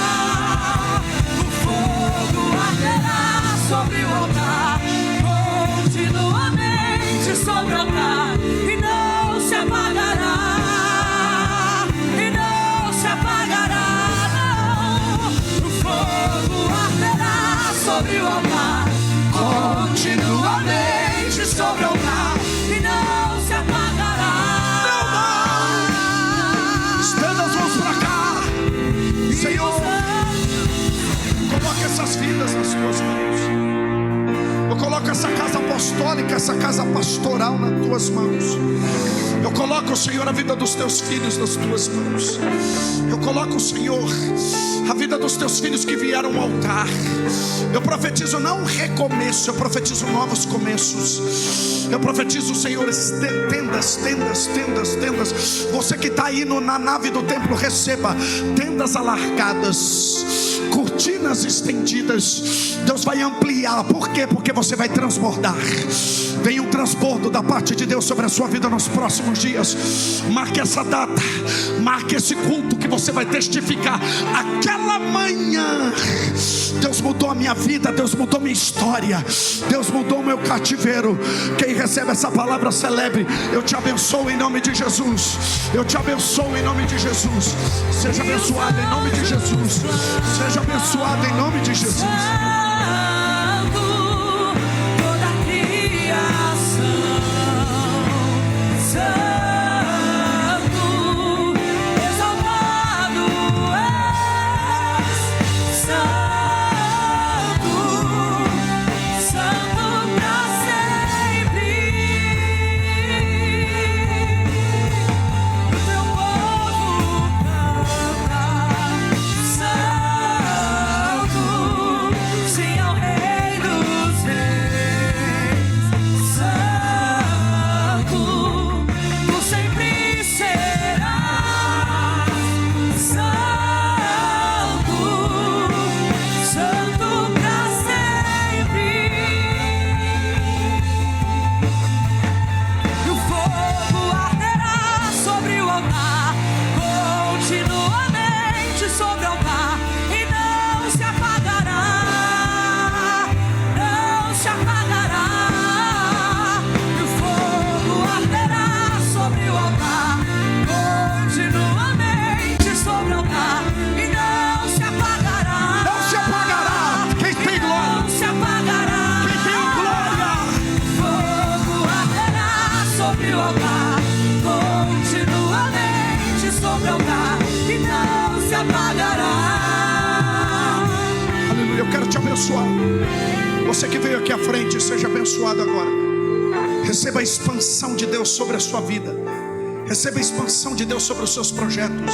O fogo arderá sobre o altar, continuamente sobre o altar, e não se apagará, e não se apagará, não. O fogo arderá sobre o altar, continuamente sobre o altar, e não se apagará. Estenda as mãos para cá. Senhor, coloca essas vidas nas tuas mãos. Eu coloco essa casa apostólica, essa casa pastoral nas tuas mãos. Eu coloco, Senhor, a vida dos teus filhos nas tuas mãos. Eu coloco, Senhor, a vida dos teus filhos que vieram ao altar. Eu profetizo não recomeço, eu profetizo novos começos. Eu profetizo, Senhor, tendas, tendas, tendas, tendas. Você que está aí na nave do templo, receba tendas alargadas, cortinas estendidas. Deus vai ampliar. Por quê? Porque você vai transbordar. Vem um transbordo da parte de Deus sobre a sua vida nos próximos dias. Marque essa data, marque esse culto que você vai testificar. Aquela manhã Deus mudou a minha vida, Deus mudou minha história, Deus mudou o meu cativeiro. Quem recebe essa palavra, celebre. Eu te abençoo em nome de Jesus. Eu te abençoo em nome de Jesus. Seja abençoado em nome de Jesus. Seja abençoado em nome de Jesus. Você que veio aqui à frente, seja abençoado agora. Receba a expansão de Deus sobre a sua vida. Receba a expansão de Deus sobre os seus projetos.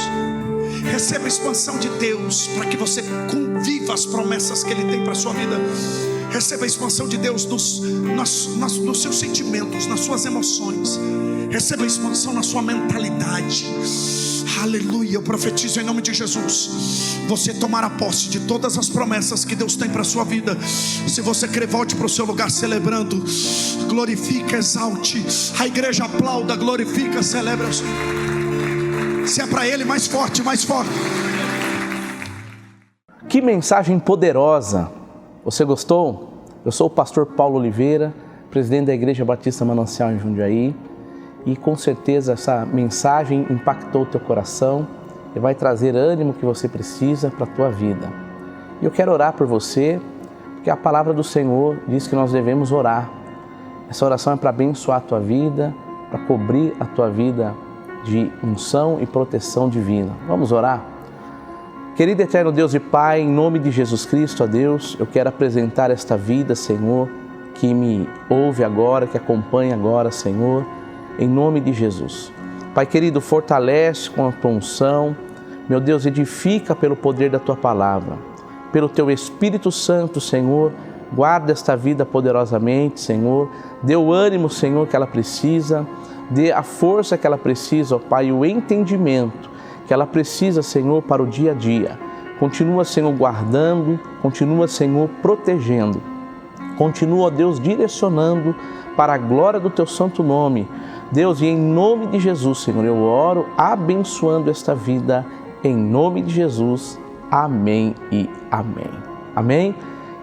Receba a expansão de Deus para que você conviva as promessas que Ele tem para a sua vida. Receba a expansão de Deus nos seus sentimentos, nas suas emoções. Receba a expansão na sua mentalidade. Aleluia, eu profetizo em nome de Jesus. Você tomará posse de todas as promessas que Deus tem para a sua vida. Se você crer, volte para o seu lugar celebrando. Glorifica, exalte. A igreja aplauda, glorifica, celebra. Se é para Ele, mais forte, mais forte. Que mensagem poderosa! Você gostou? Eu sou o pastor Paulo Oliveira, presidente da Igreja Batista Manancial em Jundiaí. E com certeza essa mensagem impactou o teu coração e vai trazer ânimo que você precisa para a tua vida. E eu quero orar por você, porque a palavra do Senhor diz que nós devemos orar. Essa oração é para abençoar a tua vida, para cobrir a tua vida de unção e proteção divina. Vamos orar? Querido eterno Deus e Pai, em nome de Jesus Cristo, ó Deus, eu quero apresentar esta vida, Senhor, que me ouve agora, que acompanha agora, Senhor, em nome de Jesus. Pai querido, fortalece com a tua unção, meu Deus, edifica pelo poder da tua palavra, pelo teu Espírito Santo, Senhor, guarda esta vida poderosamente, Senhor, dê o ânimo, Senhor, que ela precisa, dê a força que ela precisa, ó Pai, o entendimento que ela precisa, Senhor, para o dia a dia. Continua, Senhor, guardando, continua, Senhor, protegendo, continua, ó Deus, direcionando para a glória do teu santo nome. Deus, e em nome de Jesus, Senhor, eu oro abençoando esta vida, em nome de Jesus. Amém e amém. Amém?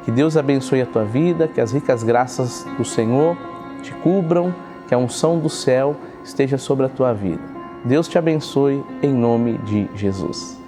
Que Deus abençoe a tua vida, que as ricas graças do Senhor te cubram, que a unção do céu esteja sobre a tua vida. Deus te abençoe em nome de Jesus.